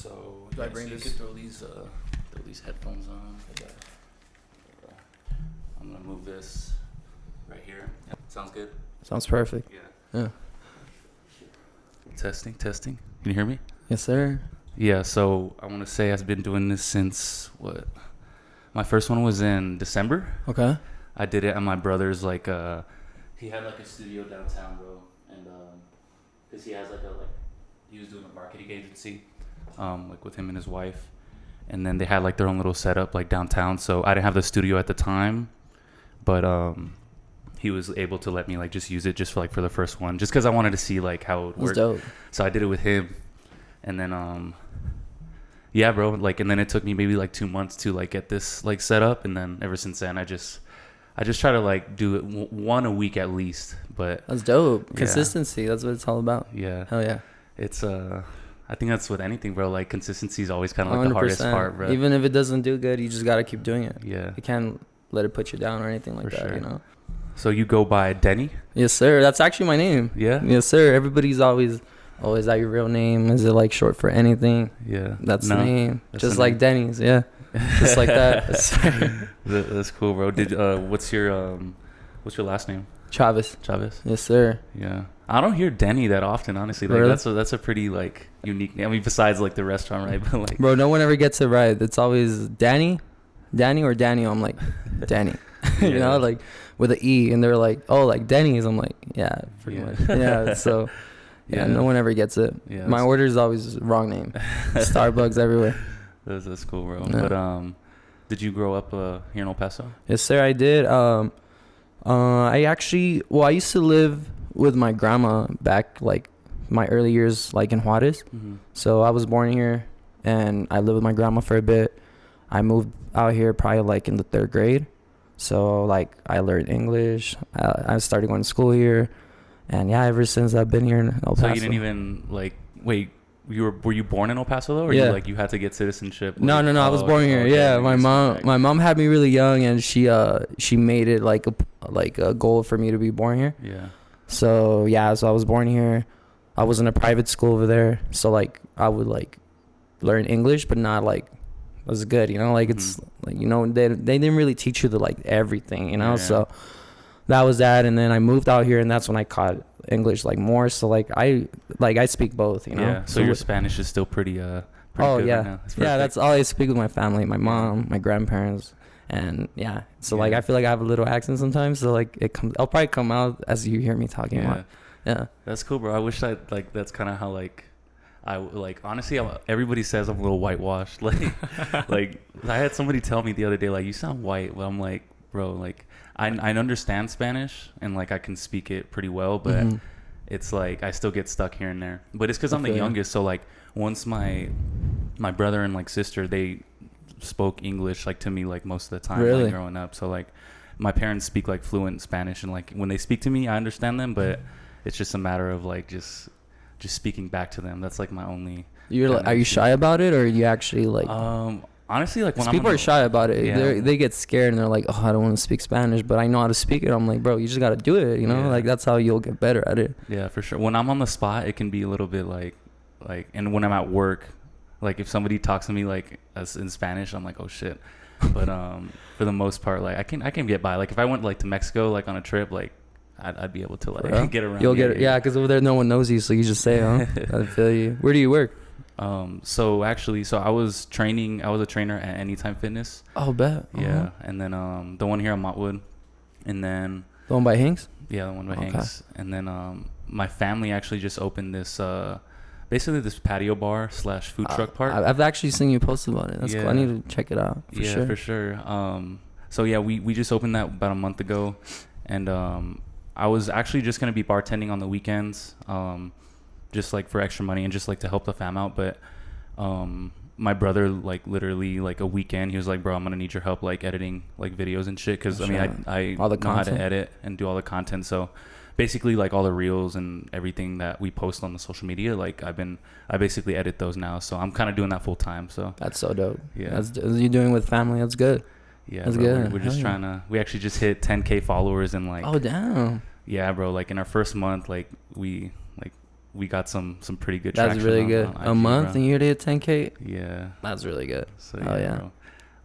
So Do I bring so this? you could throw these headphones on. I'm gonna move this right here. Sounds good. Sounds perfect. Yeah. Yeah. Testing. Can you hear me? Yes, sir. Yeah. So I want to say I've been doing this since what? My first one was in December. Okay. I did it at my brother's he had like a studio downtown, bro, and cause he has he was doing a marketing agency, like with him and his wife, and then they had like their own little setup like downtown. So I didn't have the studio at the time, but he was able to let me like just use it just for the first one, just cause I wanted to see like how it worked. That's dope. So I did it with him, and then yeah, bro, like, and then it took me maybe like 2 months to like get this like set up, and then ever since then I just try to like do it one a week at least. But That's dope. Yeah. Consistency. That's what it's all about. Yeah, Hell yeah. it's I think that's with anything, bro. Like consistency is always kind of like the hardest part, bro. Even if it doesn't do good, you just gotta keep doing it. Yeah, You can't let it put you down or anything like For that. sure. You know. So you go by Denny? Yes, sir. That's actually my name. Yeah. Yes, sir. Everybody's always, oh, is that your real name? Is it like short for anything? Yeah. That's No, the name. that's Just the like name. Denny's. Yeah. Just like that. That's cool, bro. Did what's your last name? Chavez. Chavez. Yes, sir. Yeah. I don't hear Denny that often, honestly. Like Really? that's a pretty like unique name. I mean, besides like the restaurant, right? But like, Bro, no one ever gets it right. It's always Danny or Daniel. I'm like, Danny. You Yeah. know, like with an E. And they're like, oh, like Denny's. I'm like, yeah, pretty Yeah. much. Yeah. So, yeah, no one ever gets it. Yeah, My order is always wrong name. Starbucks everywhere. That's cool, bro. Yeah. But did you grow up here in El Paso? Yes, sir, I did. I used to live with my grandma back like my early years, like in Juarez. Mm-hmm. So I was born here, and I lived with my grandma for a bit. I moved out here probably like in the 3rd grade. So like I learned English. I started going to school here, and yeah, ever since I've been here in El Paso. So you didn't even like wait. Were you born in El Paso though, or Yeah. you had to get citizenship? No, I was born here. Okay, Yeah, that my makes sense. mom had me really young, and she made it like a goal for me to be born here. Yeah. So yeah, so I was born here. I was in a private school over there, so like I would like learn English, but not like as good, you know. Like it's like, you know, they didn't really teach you the like everything, you know. Yeah. So that was that, and then I moved out here, and that's when I caught English like more. So like I speak both, you know. Yeah. So your Spanish is still pretty oh good yeah, right now. That's yeah. perfect. That's all I speak with my family, my mom, my grandparents. And yeah, so like Yeah. I feel like I have a little accent sometimes, so like I'll probably come out as you hear me talking about. Yeah. That's cool, bro. I wish that's kind of how like I like honestly everybody says I'm a little whitewashed. Like I had somebody tell me the other day like you sound white. Well, I'm like, bro, like I understand Spanish and like I can speak it pretty well, but it's like I still get stuck here and there. But it's because I'm the Okay. youngest, so like once my brother and like sister, they spoke English like to me like most of the time Really? like growing up. So like my parents speak like fluent Spanish, and like when they speak to me I understand them, but it's just a matter of like just speaking back to them. That's like my only You're like, kinda are you issue. shy about it, or are you actually like? Honestly, like when 'Cause people are shy about it. Yeah. They get scared and they're like, oh, I don't want to speak Spanish, but I know how to speak it. I'm like, bro, you just gotta do it. You know, Yeah. like that's how you'll get better at it. Yeah, for sure. When I'm on the spot, it can be a little bit like, and when I'm at work, like if somebody talks to me like as in Spanish, I'm like, oh shit. But for the most part, like I can get by. Like if I went like to Mexico, like on a trip, like I'd be able to like Bro, get around. You'll get it. Yeah, because over there no one knows you, so you just say, huh? I feel you. Where do you work? So I was a trainer at Anytime Fitness. Oh, bet. Yeah, and then the one here on Montwood, and then The one by Hanks? yeah, the one by Okay. Hanks, and then my family actually just opened this basically this patio bar / food truck park. I've actually seen you post about it. That's cool. I Yeah. need to check it out. For sure. So yeah, we just opened that about a month ago, and I was actually just gonna be bartending on the weekends, just like for extra money and just like to help the fam out. But my brother, like literally like a weekend, he was like, bro, I'm gonna need your help like editing like videos and shit, because I mean I All the know how to content. edit and do all the content. So basically like all the reels and everything that we post on the social media, like I basically edit those now. So I'm kind of doing that full time. So That's so dope. Yeah. That's you're doing with family. That's good. yeah, That's bro, good. we're just Hell yeah. trying to. We actually just hit 10K followers, and like Oh, damn. yeah, bro. Like in our first month, like we we got some pretty good That's traction. really good. On A IG, month bro. and you're to 10K. Yeah. That's really good. So Oh yeah,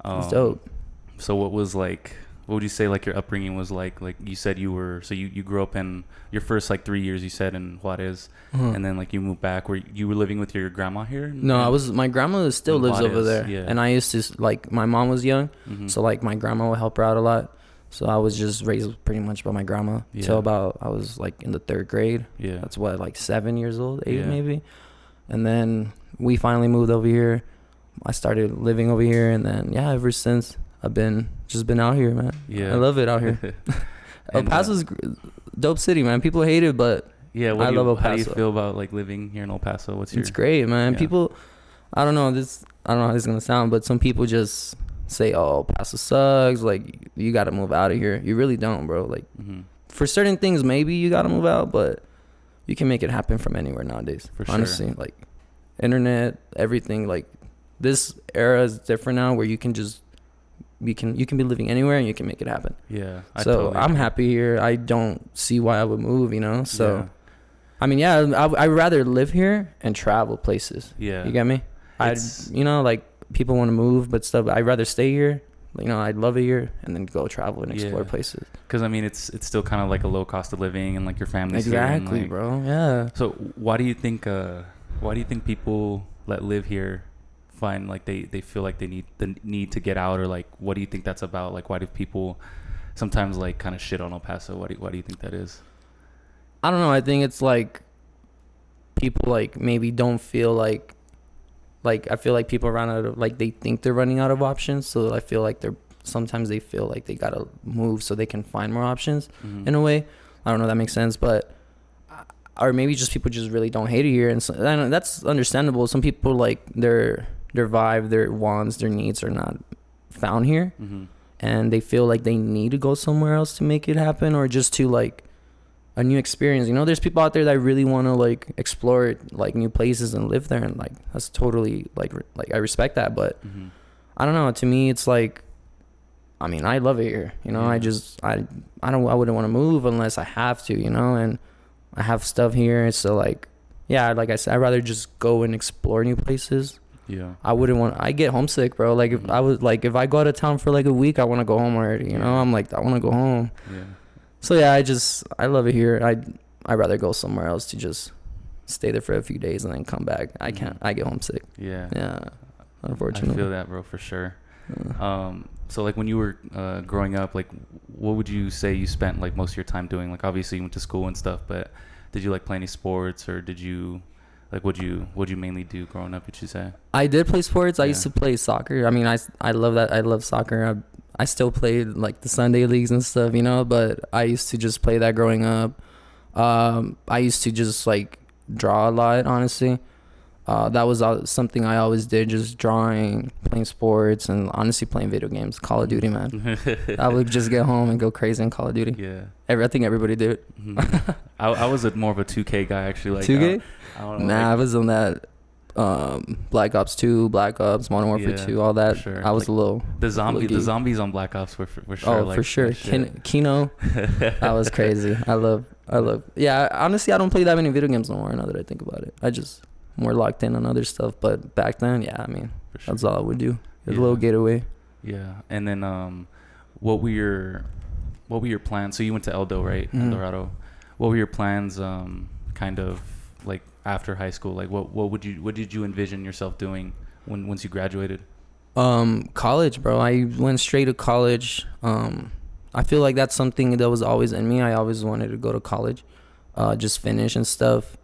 bro. it's dope. So what was like? What would you say like your upbringing was like? Like you said you were you grew up in your first like 3 years you said in Juarez, and then like you moved back. Where you were living with your grandma here? No, my grandma still in lives over Juarez, there, yeah. and I used to like my mom was young, Mhm. so like my grandma would help her out a lot. So I was just raised pretty much by my grandma till about I was like in the 3rd grade. Yeah. That's what, like 7 years old, 8 Yeah. maybe. And then we finally moved over here. I started living over here, and then yeah, ever since I've been out here, man. Yeah. I love it out here. El Paso's dope city, man. People hate it, but yeah. I love El Paso. How do you feel about like living here in El Paso? It's great, man. Yeah. People, I don't know how this is gonna sound, but some people just say, "Oh, Paso sucks." Like you got to move out of here. You really don't, bro. Like for certain things, maybe you got to move out, but you can make it happen from anywhere nowadays. For honestly, sure. like internet, everything. Like this era is different now, where you can be living anywhere and you can make it happen. Yeah. So I'm happy here. I don't see why I would move. So. Yeah. I mean, yeah, I'd rather live here and travel places. Yeah. You get me? Like people want to move, but stuff. I'd rather stay here. I'd love it here and then go travel and explore places. Because I mean, it's still kind of like a low cost of living and like your family's exactly, here and, like, bro. Yeah. So why do you think people that live here find like they feel like they need to get out, or like what do you think that's about? Like why do people sometimes like kind of shit on El Paso? Why do you think that is? I don't know. I think it's like people like maybe don't feel like I feel like people run out of like they think they're running out of options. So I feel like sometimes they feel like they gotta move so they can find more options in a way. I don't know if that makes sense, but or maybe just people just really don't hate it here, and so, I know that's understandable. Some people like their vibe, their wants, their needs are not found here, and they feel like they need to go somewhere else to make it happen, or just to like a new experience. There's people out there that really want to like explore like new places and live there, and like that's totally like I respect that, but I don't know. To me, it's like, I mean, I love it here. I wouldn't want to move unless I have to. And I have stuff here, so like, yeah, like I said, I'd rather just go and explore new places. Yeah. I get homesick, bro. Like if I go out of town for like a week, I want to go home already. I'm like, I want to go home. Yeah. So yeah, I love it here. I'd rather go somewhere else to just stay there for a few days and then come back. I can't. I get homesick. Yeah. Yeah. Unfortunately. I feel that, bro, for sure. So like when you were growing up, like what would you say you spent like most of your time doing? Like obviously you went to school and stuff, but did you like play any sports, or did you like what'd you mainly do growing up, would you say? I did play sports. I used to play soccer. I mean, I love that. I love soccer. I still played like the Sunday leagues and stuff, but I used to just play that growing up. I used to just like draw a lot, honestly. That was something I always did, just drawing, playing sports, and honestly playing video games. Call of Duty, man. I would just get home and go crazy in Call of Duty. Yeah. I think everybody did. I was more of a 2K guy, actually. Like 2K? I don't know. Nah, I was on that Black Ops 2, Black Ops, Modern Warfare 2, all that. Sure. I was like, a little... The zombies on Black Ops were sure. Oh, like, for sure. Kino. That was crazy. I love... Yeah, honestly, I don't play that many video games no more now that I think about it. I just... more locked in on other stuff, but back then, yeah, I mean, that's all I would do. A little getaway. Yeah. And then what were your plans? So you went to Eldo, right? El Dorado. What were your plans kind of like after high school? Like what did you envision yourself doing once you graduated? College, bro. I went straight to college. I feel like that's something that was always in me. I always wanted to go to college, just finish and stuff.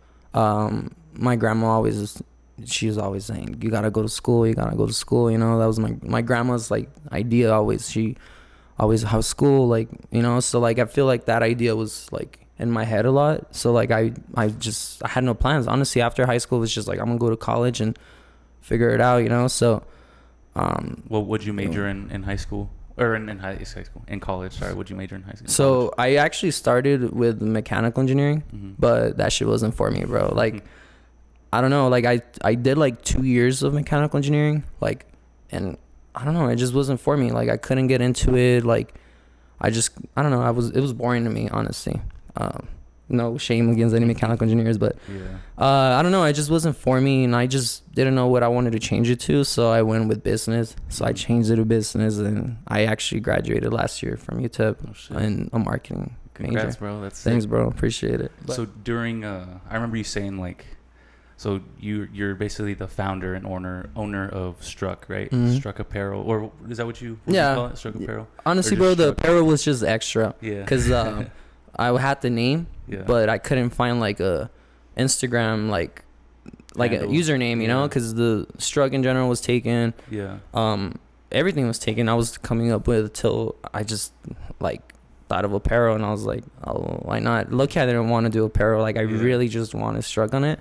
My grandma she was always saying, you gotta go to school, that was my grandma's like idea always. She always have school, like, so like I feel like that idea was like in my head a lot. So like I had no plans, honestly. After high school, it was just like, I'm gonna go to college and figure it out, so what would you major in high school? Or in high school, in college, sorry, what'd you major in high school? So I actually started with mechanical engineering, but that shit wasn't for me, bro. Like, I don't know, like I did like 2 years of mechanical engineering, like, and I don't know, it just wasn't for me. Like I couldn't get into it. Like I don't know, it was boring to me, honestly. no shame against any mechanical engineers, but I don't know, it just wasn't for me, and I just didn't know what I wanted to change it to, so I went with business. So I changed it to business, and I actually graduated last year from UTEP in a marketing Congrats, major. bro. That's Thanks, sick. bro. Appreciate it. But so during, I remember you saying like, so you're basically the founder and owner of Struck, right? Mm-hmm. Struck Apparel, or is that what you you call it? Struck Apparel. Honestly, bro, the apparel was just extra. Yeah. Because I had the name, but I couldn't find like a Instagram like handle. A username, you know, because the Struck in general was taken. Yeah. Everything was taken. I was coming up with till I just like thought of apparel, and I was like, oh, why not? Look, I didn't want to do apparel. Like I really just wanted Struck on it,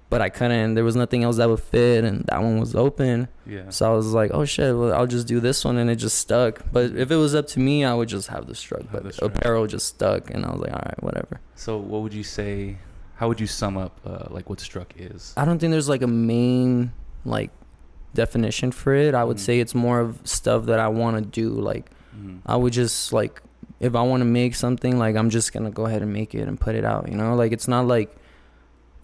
but I couldn't. There was nothing else that would fit, and that one was open. Yeah. So I was like, oh shit, well I'll just do this one, and it just stuck. But if it was up to me, I would just have the Struck. But apparel just stuck, and I was like, all right, whatever. So what would you say? How would you sum up like what Struck is? I don't think there's like a main like definition for it. I would say it's more of stuff that I want to do. Like I would just like, if I want to make something, like I'm just gonna go ahead and make it and put it out, you know. Like it's not like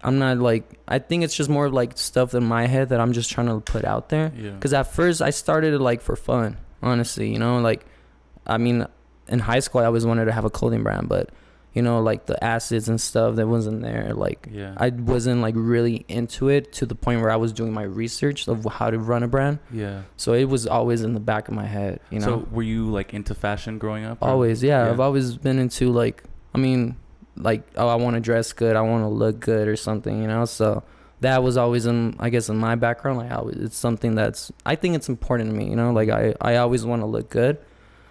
I'm not like, I think it's just more of like stuff in my head that I'm just trying to put out there. Because at first I started it like for fun, honestly, you know. Like I mean, in high school I always wanted to have a clothing brand, but you know, like the acids and stuff that wasn't there. Like I wasn't like really into it to the point where I was doing my research of how to run a brand. Yeah. So it was always in the back of my head, you know. So were you like into fashion growing up? Always, yeah. I've always been into like, I mean, like, oh, I want to dress good, I want to look good or something, you know. So that was always in, I guess, in my background. Like it's something that's, I think it's important to me, you know. Like I always want to look good.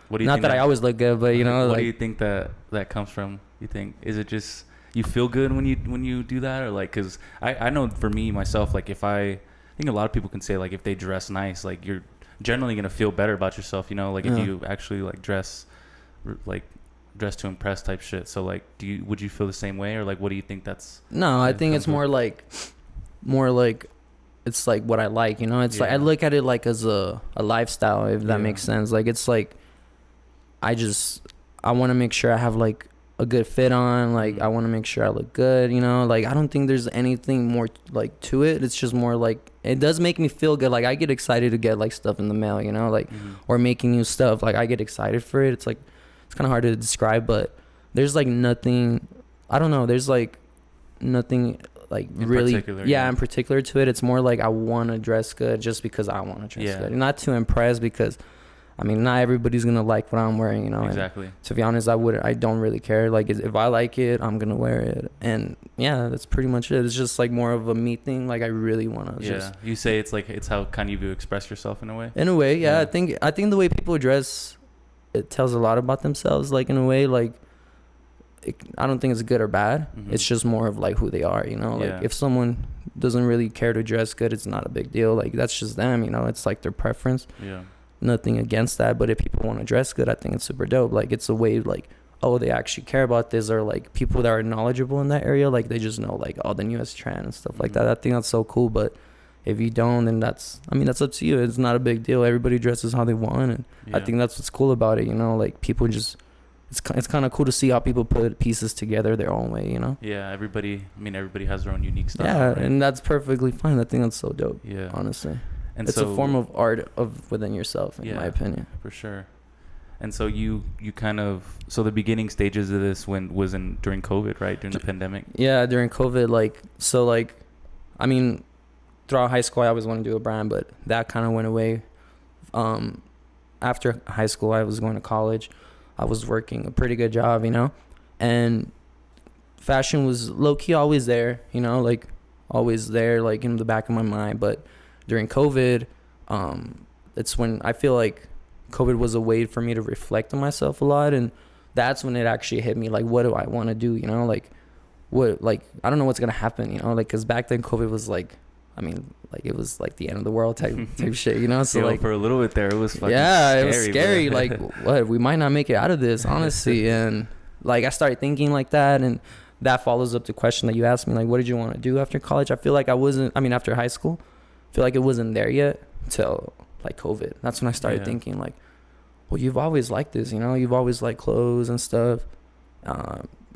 What do you Not think that I always look good, but you know, what like, do you think that comes from? You think, is it just you feel good when you do that, or like, because I know for me myself, like if I think a lot of people can say like if they dress nice, like you're generally gonna feel better about yourself, you know, like if you actually like dress to impress type shit. So like, would you feel the same way, or like what do you think that's? No, I think it's more like it's like what I like, you know. It's like I look at it like as a lifestyle, if that makes sense. Like it's like I want to make sure I have like a good fit on, like I want to make sure I look good, you know. Like I don't think there's anything more like to it. It's just more like it does make me feel good. Like I get excited to get like stuff in the mail, you know, like or making new stuff. Like I get excited for it. It's like it's kind of hard to describe, but there's like nothing, I don't know, there's like nothing like in really in particular to it. It's more like I want to dress good just because I want to dress good, not to impress, because I mean, not everybody's gonna like what I'm wearing, you know. Exactly. And to be honest, I don't really care. Like, if I like it, I'm gonna wear it, and yeah, that's pretty much it. It's just like more of a me thing. Like, I really wanna. Yeah. You say it's like it's how kind of you express yourself in a way. In a way, yeah. I think the way people dress, it tells a lot about themselves. Like in a way, like I don't think it's good or bad. It's just more of like who they are, you know. Like if someone doesn't really care to dress good, it's not a big deal. Like that's just them, you know. It's like their preference. Yeah. Nothing against that, but if people want to dress good, I think it's super dope. Like it's a way like, oh, they actually care about this, or like people that are knowledgeable in that area, like they just know like all the newest trend and stuff like that. I think that's so cool. But if you don't, then that's up to you. It's not a big deal. Everybody dresses how they want, and I think that's what's cool about it, you know. Like people just, it's kind of cool to see how people put pieces together their own way, you know. Yeah, everybody has their own unique style. Yeah, right? And that's perfectly fine. I think that's so dope. Yeah, honestly. And it's a form of art of within yourself, in my opinion. For sure. And so you kind of, so the beginning stages of this during COVID, right? During the pandemic? Yeah, during COVID. I mean, throughout high school, I always wanted to do a brand, but that kind of went away. After high school, I was going to college. I was working a pretty good job, you know? And fashion was low-key always there, you know? Like, always there, like, in the back of my mind, but during COVID, it's when I feel like COVID was a way for me to reflect on myself a lot, and that's when it actually hit me. Like, what do I want to do? You know, like, what? Like, I don't know what's gonna happen. You know, like, cause back then COVID was like, I mean, like it was like the end of the world type shit. You know, so like for a little bit there, it was fucking it was scary. Like, what? We might not make it out of this, honestly. And like, I started thinking like that, and that follows up the question that you asked me, like, what did you want to do after college? I feel like after high school. Feel like it wasn't there yet till like COVID. That's when I started thinking like, well, you've always liked this, you know, you've always liked clothes and stuff.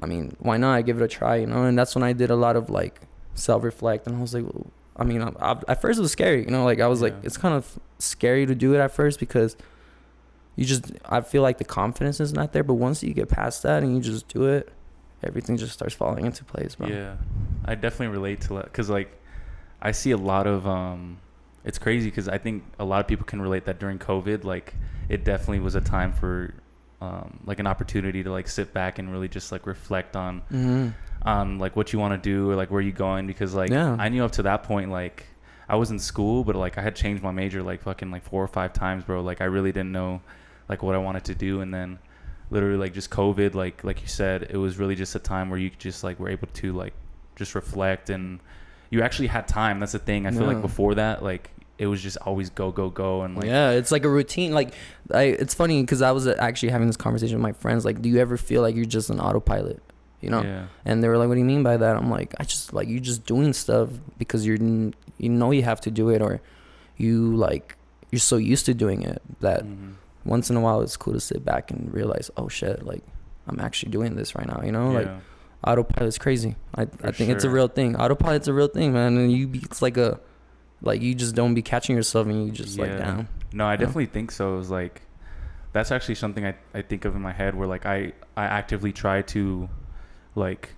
I mean, why not? I give it a try, you know? And that's when I did a lot of like self-reflect, and I was like, well, I mean, at first it was scary, you know? Like I was like, it's kind of scary to do it at first because I feel like the confidence is not there. But once you get past that and you just do it, everything just starts falling into place, bro. Yeah, I definitely relate to that because like I see a lot of it's crazy because I think a lot of people can relate that during COVID, like it definitely was a time for like an opportunity to like sit back and really just like reflect on like what you want to do or like where you going, because like I knew up to that point like I was in school, but like I had changed my major like fucking like 4 or 5 times, bro. Like I really didn't know like what I wanted to do, and then literally like just COVID, like you said, it was really just a time where you just like were able to like just reflect, and you actually had time. That's the thing. I feel like before that, like it was just always go and like it's like a routine. Like it's funny because I was actually having this conversation with my friends, like, do you ever feel like you're just an autopilot, you know? And they were like, what do you mean by that? I'm like, I just like, you just doing stuff because you know you have to do it, or you're so used to doing it that once in a while it's cool to sit back and realize, oh shit, like I'm actually doing this right now, you know? Like autopilot's crazy. I think it's a real thing. Autopilot's a real thing, man. And it's like you just don't be catching yourself and you just like down. No, I definitely think so. It's like that's actually something I think of in my head where like I actively try to like,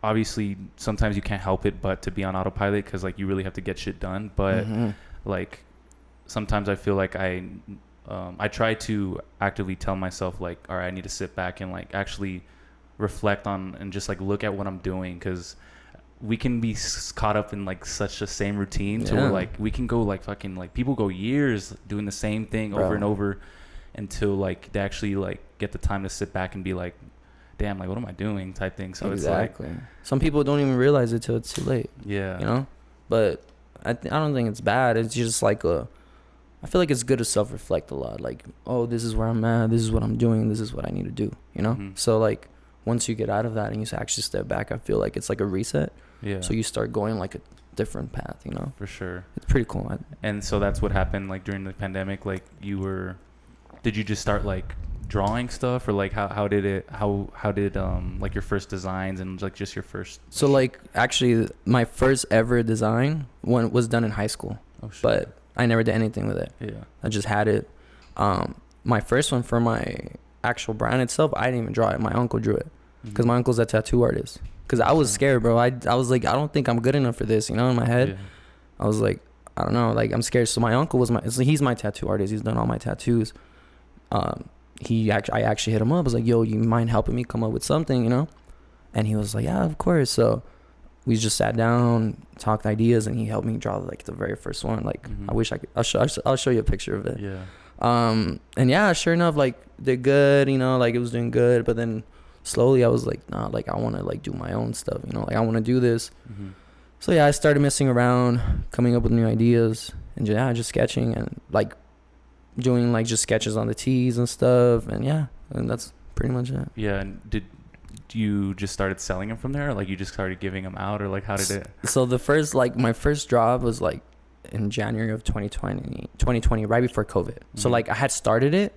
obviously sometimes you can't help it but to be on autopilot because like you really have to get shit done, but like sometimes I feel like I try to actively tell myself like, all right, I need to sit back and like actually reflect on and just like look at what I'm doing, because we can be caught up in like such the same routine to where like we can go like fucking like people go years doing the same thing over and over until like they actually like get the time to sit back and be like, damn, like what am I doing type thing. So it's like some people don't even realize it till it's too late. You know, but I don't think it's bad. It's just like I feel like it's good to self-reflect a lot. Like, oh, this is where I'm at. This is what I'm doing. This is what I need to do. You know? So, like, once you get out of that and you actually step back, I feel like it's like a reset. So you start going like a different path, you know? For sure. It's pretty cool. And so that's what happened, like, during the pandemic. Like, did you just start, like, drawing stuff? Or, like, how did like, your first designs and, like, just your first... So, like, actually, my first ever design was done in high school. Oh, shit. But... I never did anything with it. I just had it. My first one for my actual brand itself, I didn't even draw it. My uncle drew it because my uncle's a tattoo artist. Because I was scared, bro. I was like, I don't think I'm good enough for this, you know, in my head. I was like, I don't know, like I'm scared. So my uncle he's my tattoo artist. He's done all my tattoos. I actually hit him up. I was like, yo, you mind helping me come up with something, you know? And he was like, yeah, of course. So we just sat down, talked ideas, and he helped me draw like the very first one. Like I wish I could. I'll show you a picture of it. And yeah, sure enough, like did good. You know, like it was doing good. But then slowly, I was like, nah, like I want to like do my own stuff. You know, like I want to do this. So yeah, I started messing around, coming up with new ideas, and just sketching and like doing like just sketches on the tees and stuff. And and that's pretty much it. Yeah, and did you just started selling them from there, or like you just started giving them out, or like how did it? So the first, like my first job was like in January of 2020, right before COVID. So like I had started it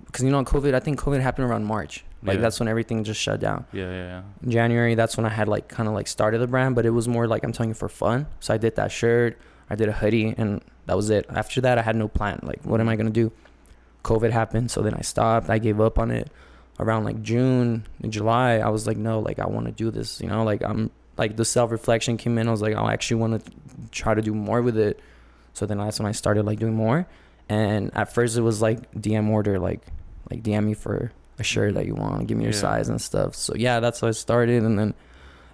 because, you know, I think COVID happened around March. Like that's when everything just shut down. In January, that's when I had like kind of like started the brand, but it was more like, I'm telling you, for fun. So I did that shirt, I did a hoodie, and that was it. After that, I had no plan. Like, what am I gonna do? COVID happened, so then I stopped. I gave up on it. Around like June and July, I was like, no, like I want to do this, you know, like I'm like the self-reflection came in. I was like, I actually want to try to do more with it. So then that's when I started like doing more. And at first it was like DM order, like DM me for a shirt that you want, give me your size and stuff. So yeah, that's how I started. And then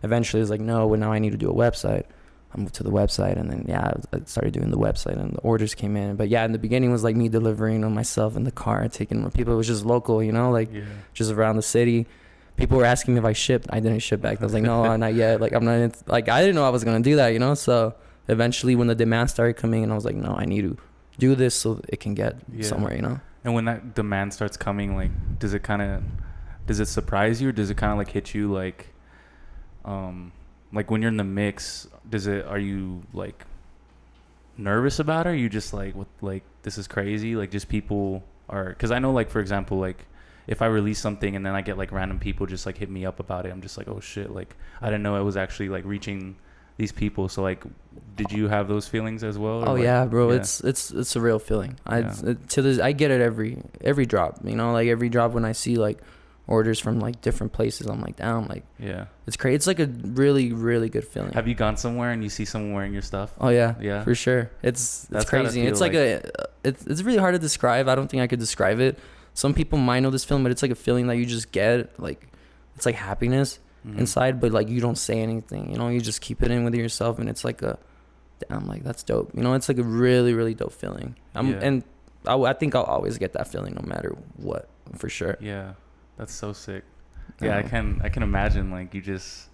eventually it's like, no, well, now I need to do a website. I moved to the website, and then I started doing the website, and the orders came in. But in the beginning it was like me delivering on myself in the car, taking people. It was just local, you know, like just around the city. People were asking me if I shipped. I didn't ship back. I was like, no, not yet. Like I'm not like, I didn't know I was gonna do that, you know. So eventually, when the demand started coming in, I was like, no, I need to do this so it can get somewhere, you know. And when that demand starts coming, like, does it surprise you, or does it kind of like hit you like when you're in the mix, are you like nervous about it? Or are you just like, what, like this is crazy? Like just people are, because I know, like, for example, like if I release something and then I get like random people just like hit me up about it, I'm just like, oh shit, like I didn't know it was actually like reaching these people. So like, did you have those feelings as well? Oh like, yeah, bro. Yeah. It's a real feeling. I get it every drop. You know, like every drop when I see like orders from like different places, I'm like, damn, like it's crazy. It's like a really really good feeling. Have you gone somewhere and you see someone wearing your stuff? Oh yeah, for sure. It's crazy. It's like it's really hard to describe. I don't think I could describe it. Some people might know this feeling, but it's like a feeling that you just get. Like it's like happiness inside, but like you don't say anything. You know, you just keep it in with yourself, and it's like damn, like that's dope. You know, it's like a really really dope feeling. And I think I'll always get that feeling no matter what, for sure. Yeah, that's so sick. Yeah, I can imagine like you just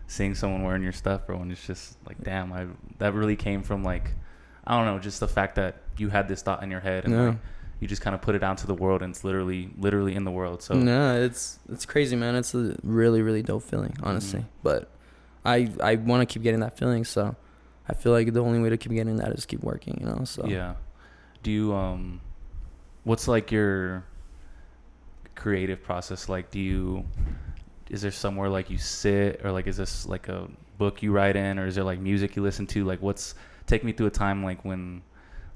seeing someone wearing your stuff, bro, and it's just like, damn, that really came from like, I don't know, just the fact that you had this thought in your head and like you just kind of put it out to the world, and it's literally in the world. So it's crazy, man. It's a really really dope feeling, honestly. But I want to keep getting that feeling, so I feel like the only way to keep getting that is keep working, you know. So yeah. Do you what's like your creative process like? Is there somewhere like you sit, or like is this like a book you write in, or is there like music you listen to? Like take me through a time like when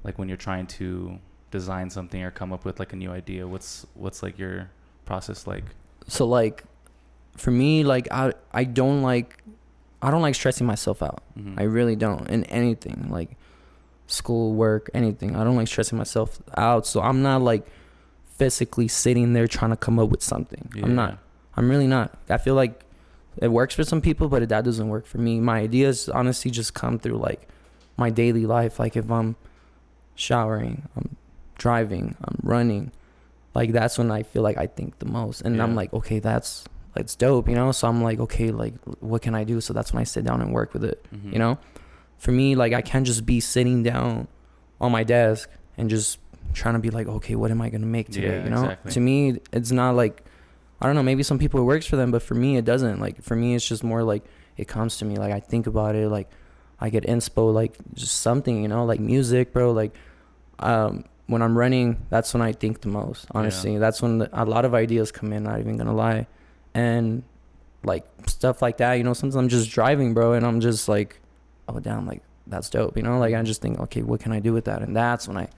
you're trying to design something or come up with like a new idea. What's like your process like? So like for me, like I don't like stressing myself out. I really don't, in anything, like school, work, anything. I don't like stressing myself out, so I'm not like physically sitting there trying to come up with something. I'm really not. I feel like it works for some people, but that doesn't work for me. My ideas honestly just come through like my daily life. Like if I'm showering, I'm driving, I'm running, like that's when I feel like I think the most. And I'm like, okay, that's dope, you know. So I'm like, okay, like what can I do? So that's when I sit down and work with it. You know, for me, like I can't just be sitting down on my desk and just trying to be like, okay, what am I gonna make today? You know, exactly. To me it's not like, I don't know, maybe some people it works for them, but for me it doesn't. Like for me it's just more like it comes to me, like I think about it, like I get inspo, like just something, you know, like music, bro. Like when I'm running, that's when I think the most, honestly. That's when a lot of ideas come in, not even gonna lie. And like stuff like that, you know, sometimes I'm just driving, bro, and I'm just like, oh damn, like that's dope, you know. Like I just think, okay, what can I do with that? And that's when I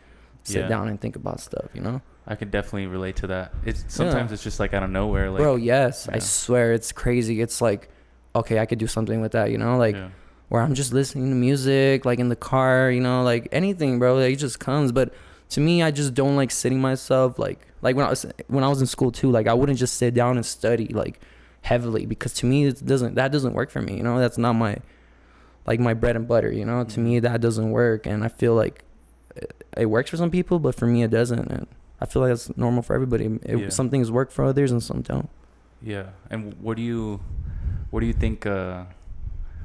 sit down and think about stuff, you know. I could definitely relate to that. It's sometimes it's just like out of nowhere, like, bro. Yes, I swear it's crazy. It's like, okay, I could do something with that, you know, like where I'm just listening to music, like in the car, you know, like anything, bro. Like, it just comes. But to me, I just don't like sitting myself like when I was in school too. Like I wouldn't just sit down and study like heavily, because to me that doesn't work for me, you know. That's not my bread and butter, you know. To me that doesn't work, and I feel like it works for some people, but for me it doesn't. And I feel like that's normal for everybody. Some things work for others and some don't. Yeah. And what do you think,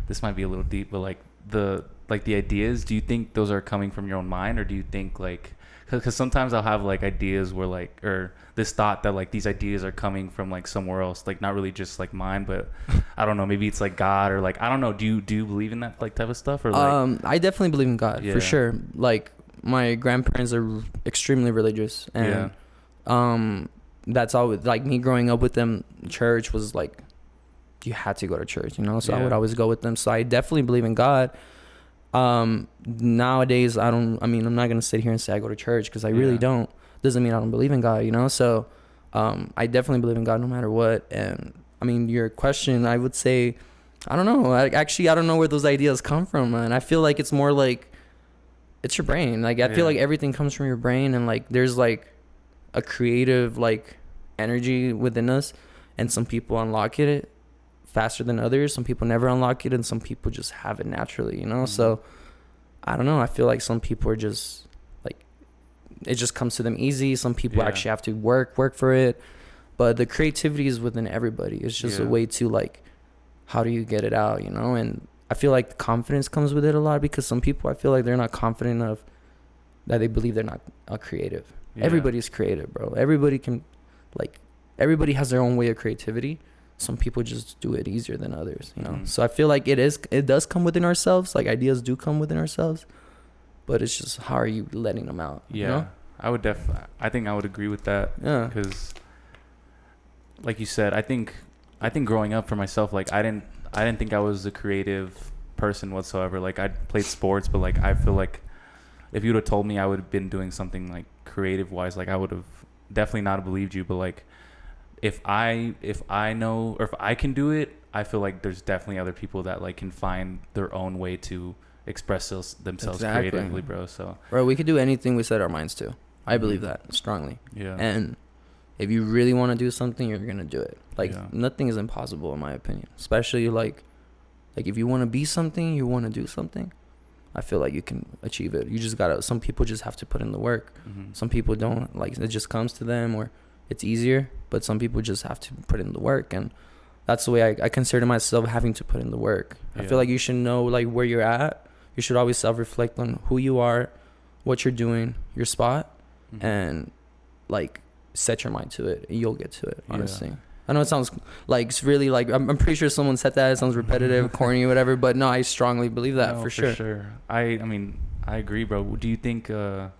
this might be a little deep, but like the ideas, do you think those are coming from your own mind, or do you think like, because sometimes I'll have like ideas where like, or this thought that like these ideas are coming from like somewhere else, like not really just like mine, but I don't know, maybe it's like God, or like I don't know. Do you believe in that like type of stuff, or like? I definitely believe in God, for sure. Like my grandparents are extremely religious, and that's always like me growing up with them. Church was like, you had to go to church, you know. So I would always go with them. So I definitely believe in God. Nowadays I'm not gonna sit here and say I go to church, because I really don't. Doesn't mean I don't believe in God, you know. So I definitely believe in God no matter what. And I mean, your question, I would say, I don't know. I don't know where those ideas come from, man. I feel like it's more like it's your brain. Like I feel like everything comes from your brain, and like there's like a creative like energy within us, and some people unlock it faster than others. Some people never unlock it, and some people just have it naturally, you know. So I don't know, I feel like some people are just like, it just comes to them easy. Some people actually have to work for it, but the creativity is within everybody. It's just a way to like, how do you get it out, you know? And I feel like the confidence comes with it a lot, because some people, I feel like they're not confident enough that they believe they're not creative. Everybody's creative, bro. Everybody has their own way of creativity. Some people just do it easier than others, you know. So I feel like it does come within ourselves. Like ideas do come within ourselves, but it's just, how are you letting them out? You know? I think I would agree with that. Yeah. Because like you said, I think growing up for myself, like I didn't think I was a creative person whatsoever. Like I played sports, but like I feel like if you would have told me I would have been doing something like creative wise, like I would have definitely not believed you. But like if I know, or if I can do it, I feel like there's definitely other people that like can find their own way to express themselves creatively, bro. So bro, we could do anything we set our minds to. I believe that strongly. Yeah. And if you really want to do something, you're gonna do it. Like nothing is impossible in my opinion. Especially like if you want to be something, you want to do something, I feel like you can achieve it. You just gotta. Some people just have to put in the work. Some people don't, like it just comes to them or it's easier. But some people just have to put in the work, and that's the way I consider myself, having to put in the work. I feel like you should know like where you're at. You should always self-reflect on who you are, what you're doing, your spot, and like set your mind to it. And you'll get to it. Honestly. I know it sounds like it's really like I'm pretty sure someone said that. It sounds repetitive, corny, whatever. But no, I strongly believe that. No, for sure. I mean, I agree, bro. Do you think have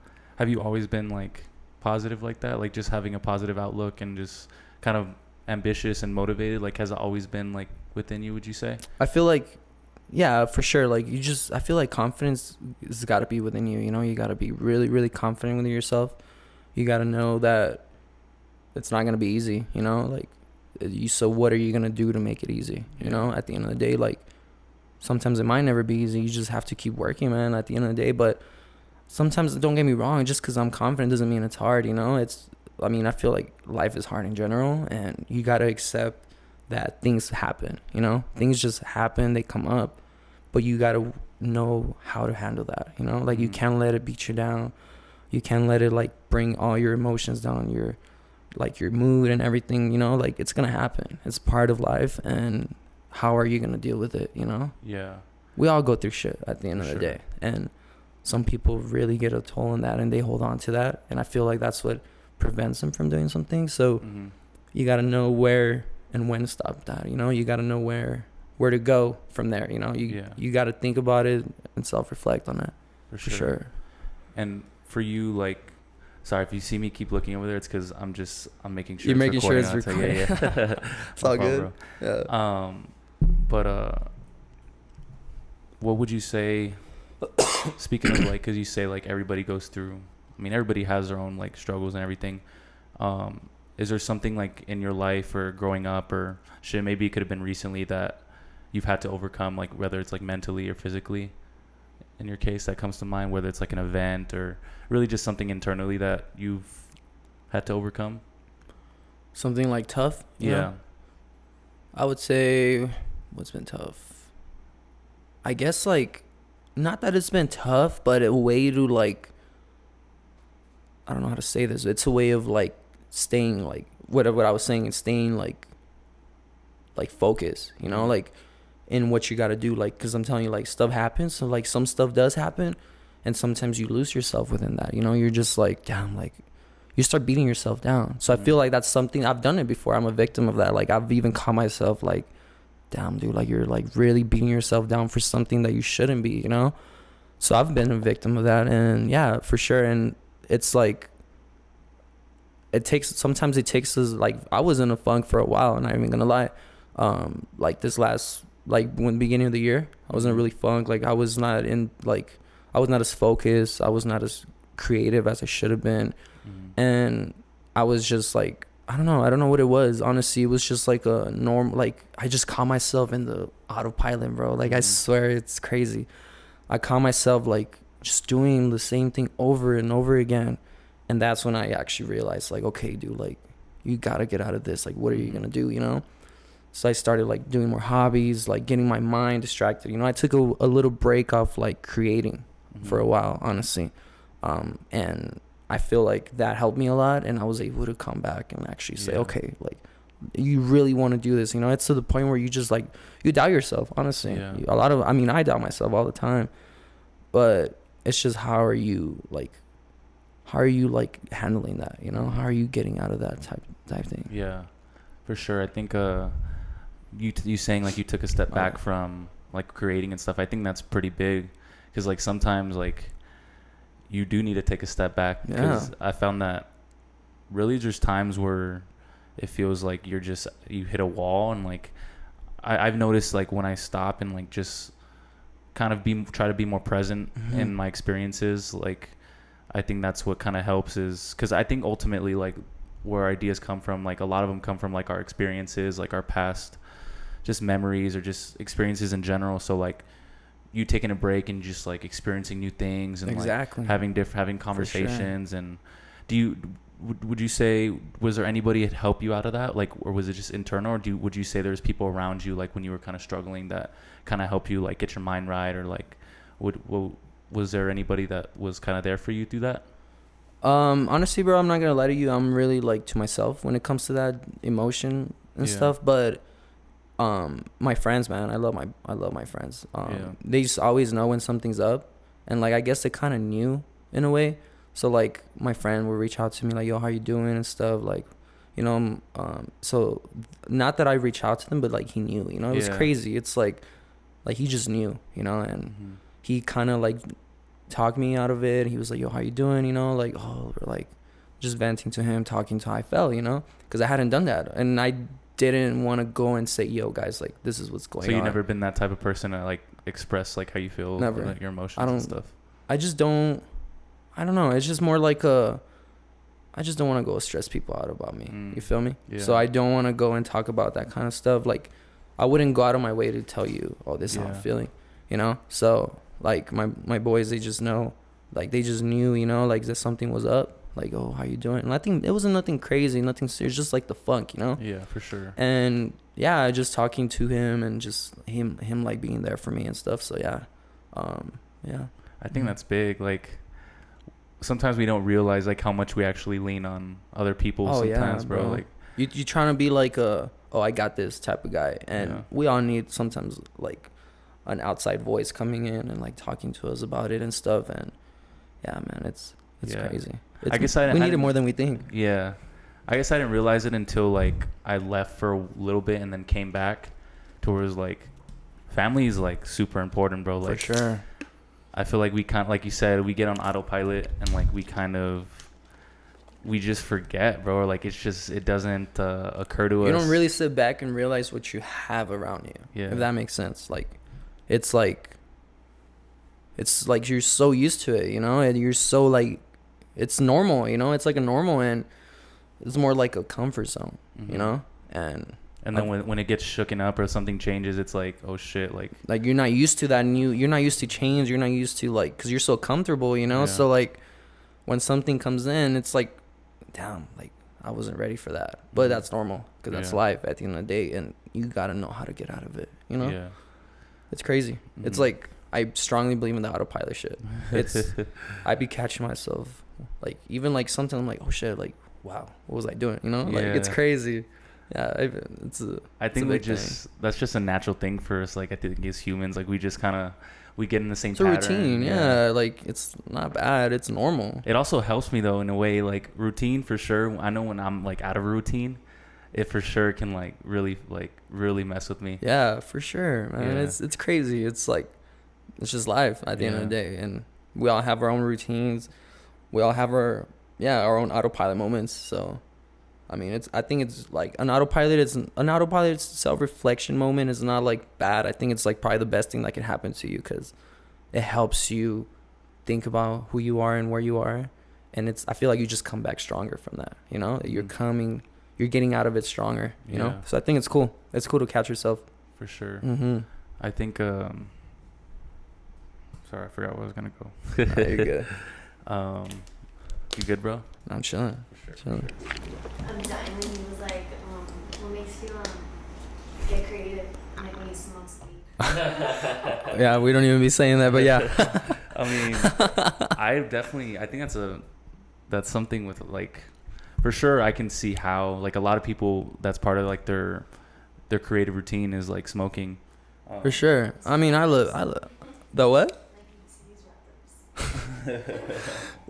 you always been like positive like that? Like just having a positive outlook and just kind of ambitious and motivated? Like has it always been like within you? Would you say? I feel like, yeah, for sure. Like I feel like confidence has got to be within you. You know, you got to be really, really confident within yourself. You got to know that it's not gonna be easy. You know, like. So what are you going to do to make it easy? You know, at the end of the day, like sometimes it might never be easy. You just have to keep working, man, at the end of the day. But sometimes, don't get me wrong, just because I'm confident doesn't mean it's hard, you know? I feel like life is hard in general, and you got to accept that things happen, you know? Things just happen, they come up, but you got to know how to handle that, you know? Like you can't let it beat you down. You can't let it like bring all your emotions down, your mood and everything, you know, like it's gonna happen. It's part of life, and how are you gonna deal with it, you know? Yeah. We all go through shit at the end of the day, and some people really get a toll on that, and they hold on to that, and I feel like that's what prevents them from doing something. So you gotta know where and when to stop that, you know? You gotta know where to go from there, you know? You gotta think about it and self-reflect on that. For sure. And for you, like, sorry if you see me keep looking over there. It's because I'm making sure. You're making sure it's recording. Yeah. It's all good. Bro. Yeah. But what would you say? Speaking of like, because you say like everybody goes through. I mean, everybody has their own like struggles and everything. Is there something like in your life or growing up or shit? Maybe it could have been recently that you've had to overcome, like whether it's like mentally or physically. In your case, that comes to mind, whether it's like an event or really just something internally that you've had to overcome? Something like tough? Yeah. Know? I would say, what's been tough? I guess like, not that it's been tough, but a way to like, I don't know how to say this. It's a way of like staying like, what I was saying, is staying like focused, you know, like in what you got to do. Like, cause I'm telling you, like stuff happens. So like some stuff does happen. And sometimes you lose yourself within that, you know, you're just like, damn, like you start beating yourself down. So I feel like that's something, I've done it before. I'm a victim of that. Like I've even caught myself like, damn, dude, like you're like really beating yourself down for something that you shouldn't be, you know? So I've been a victim of that. And yeah, for sure. And it's like, sometimes it takes us, like I was in a funk for a while, and I'm not even gonna lie. Like this last, like when beginning of the year, I was in a really funk. Like I was not as focused. I was not as creative as I should have been. And I was just like, I don't know what it was. Honestly, it was just like a norm. Like I just caught myself in the autopilot, bro. Like I swear, it's crazy. I caught myself like just doing the same thing over and over again. And that's when I actually realized, like, okay, dude, like you gotta get out of this. Like, what are you gonna do, you know? So I started like doing more hobbies, like getting my mind distracted. You know, I took a little break off like creating for a while, honestly. And I feel like that helped me a lot, and I was able to come back and actually say, okay, like you really want to do this, you know? It's to the point where you just like, you doubt yourself, honestly. I doubt myself all the time, but it's just how are you handling that, you know? How are you getting out of that type thing? Yeah, for sure. I think you saying like you took a step back from like creating and stuff, I think that's pretty big, because like sometimes like you do need to take a step back, because I found that really there's times where it feels like you hit a wall. And like I've noticed, like when I stop and like just kind of try to be more present in my experiences, like I think that's what kind of helps, is because I think ultimately like where ideas come from, like a lot of them come from like our experiences, like our past just memories or just experiences in general. So like you taking a break and just like experiencing new things and Exactly. like having conversations. And would you say, was there anybody that helped you out of that, like, or was it just internal, or would you say there's people around you like when you were kind of struggling that kind of helped you like get your mind right, or like was there anybody that was kind of there for you through that? Honestly, bro, I'm not gonna lie to you, I'm really like to myself when it comes to that emotion and stuff. But my friends, man, I love my friends. They just always know when something's up, and like I guess they kind of knew in a way. So like my friend would reach out to me like, yo, how you doing and stuff, like, you know. So not that I reach out to them, but like he knew, you know. It was crazy. It's like he just knew, you know. And he kind of like talked me out of it. He was like, yo, how you doing, you know, like, oh, like just venting to him, talking to how I felt, you know, because I hadn't done that, and I didn't want to go and say, yo, guys, like, this is what's going on. So you've never been that type of person to like express like how you feel, never, like, your emotions and stuff? I don't know. It's just more like I just don't want to go stress people out about me. You feel me? Yeah. So I don't want to go and talk about that kind of stuff. Like, I wouldn't go out of my way to tell you, oh, this is how I'm feeling, you know? So, like, my boys, they just know. Like, they just knew, you know, like, that something was up. Like, oh, how you doing? And I think it wasn't nothing crazy, nothing serious, just, like, the funk, you know? Yeah, for sure. And, yeah, just talking to him and just him like, being there for me and stuff. So, yeah. Yeah. I think that's big. Like, sometimes we don't realize like how much we actually lean on other people. Sometimes, bro. Like you trying to be like I got this type of guy, and we all need sometimes like an outside voice coming in and like talking to us about it and stuff. And yeah, man, it's crazy. I guess we need it more than we think. Yeah, I guess I didn't realize it until like I left for a little bit and then came back towards like family is like super important, bro. Like, for sure. I feel like we kind of, like you said, we get on autopilot and like we just forget, bro. Or like it doesn't occur to us. You don't really sit back and realize what you have around you. Yeah. If that makes sense. Like it's like you're so used to it, you know, and you're so like it's normal, you know. It's like a normal, and it's more like a comfort zone, you know. And then when it gets shooken up or something changes, it's like, oh shit, like you're not used to that you're not used to change, you're not used to like, because you're so comfortable, you know. So like when something comes in, it's like, damn, like I wasn't ready for that. But that's normal, because that's life at the end of the day, and you gotta know how to get out of it, you know. It's crazy. It's like, I strongly believe in the autopilot shit. It's I be catching myself like, even like sometimes I'm like, oh shit, like, wow, what was I doing, you know? Like it's crazy. Yeah, I think that's just a natural thing for us. Like, I think as humans, like we just kind of we get in the same pattern. It's a routine, yeah. Like it's not bad. It's normal. It also helps me though in a way. Like routine for sure. I know when I'm like out of a routine, it for sure can like really mess with me. Yeah, for sure, man. Yeah. It's crazy. It's like it's just life at the end of the day, and we all have our own routines. We all have our own autopilot moments. So. I mean, I think it's like an autopilot self-reflection moment is not like bad. I think it's like probably the best thing that can happen to you, because it helps you think about who you are and where you are. And I feel like you just come back stronger from that, you know. You're getting out of it stronger, you know. So I think it's cool. It's cool to catch yourself. For sure. I think sorry, I forgot where I was gonna go. No, you're good. You good, bro? I'm chilling. For sure. I'm dying when he was like, what makes you get creative? Like when you smoke weed. Yeah, we don't even be saying that, but yeah. I mean, I think that's something with like, for sure I can see how like a lot of people, that's part of like their creative routine is like smoking. For sure. I mean, I love the what?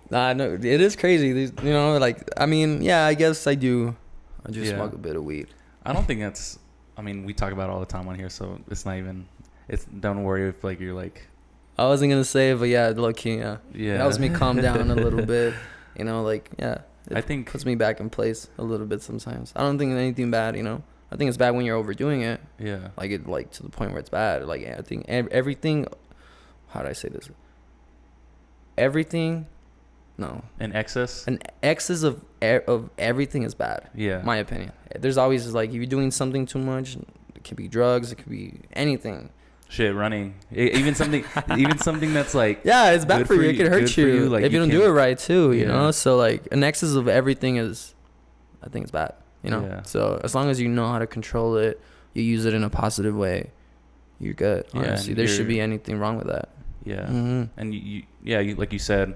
Nah, no, it is crazy. You know, like, I mean, yeah, I guess I do smoke a bit of weed. I don't think that's, I mean, we talk about it all the time on here, so it's not even, don't worry if, like, you're, like. I wasn't going to say it, but yeah, low-key, yeah. Yeah. That helps me calm down a little bit, you know, like, yeah. It I think puts me back in place a little bit sometimes. I don't think anything bad, you know. I think it's bad when you're overdoing it. yeah. Like it, like to the point where it's bad. Like I think everything. How do I say this? Everything. No. In excess. An excess of everything is bad. Yeah. My opinion. There's always like if you're doing something too much, it could be drugs. It could be anything. Shit, running. Even something. Even something that's like. Yeah, it's bad good for you. It could hurt you, Like if you don't do it right too. You Yeah. know. So like an excess of everything is, I think it's bad. You know. Yeah. So as long as you know how to control it, you use it in a positive way, you're good. Yeah, Honestly, and there should be anything wrong with that. Yeah. Mm-hmm. And you like you said.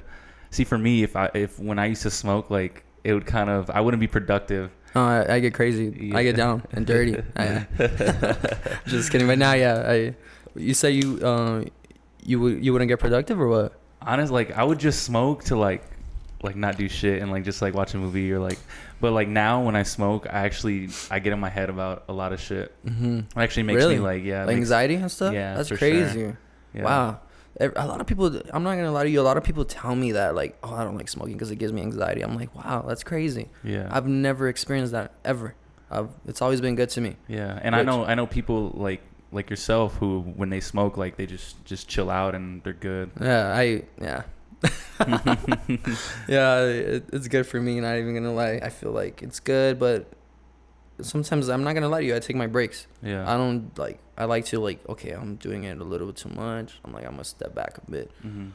See, for me, if when I used to smoke, like it would kind of, I wouldn't be productive. Oh, I get crazy. Yeah. I get down and dirty. Just kidding. But now, yeah, you say you wouldn't get productive or what? Honestly, like I would just smoke to like not do shit and like just like watch a movie or like, but like now when I smoke, I get in my head about a lot of shit. Mm-hmm. It actually makes Really? me like Like anxiety and stuff. Yeah, that's for crazy. sure. Yeah. Wow. A lot of people, I'm not gonna lie to you, a lot of people tell me that like, oh, I don't like smoking because it gives me anxiety. I'm like, wow, that's crazy. Yeah. I've never experienced that ever. It's always been good to me. Yeah, and I know people like yourself who when they smoke like they just chill out and they're good. Yeah. Yeah, it's good for me. Not even gonna lie. I feel like it's good, but sometimes I'm not gonna lie to you. I take my breaks. Yeah. I like to like, okay, I'm doing it a little bit too much. I'm gonna step back a bit. Mm-hmm.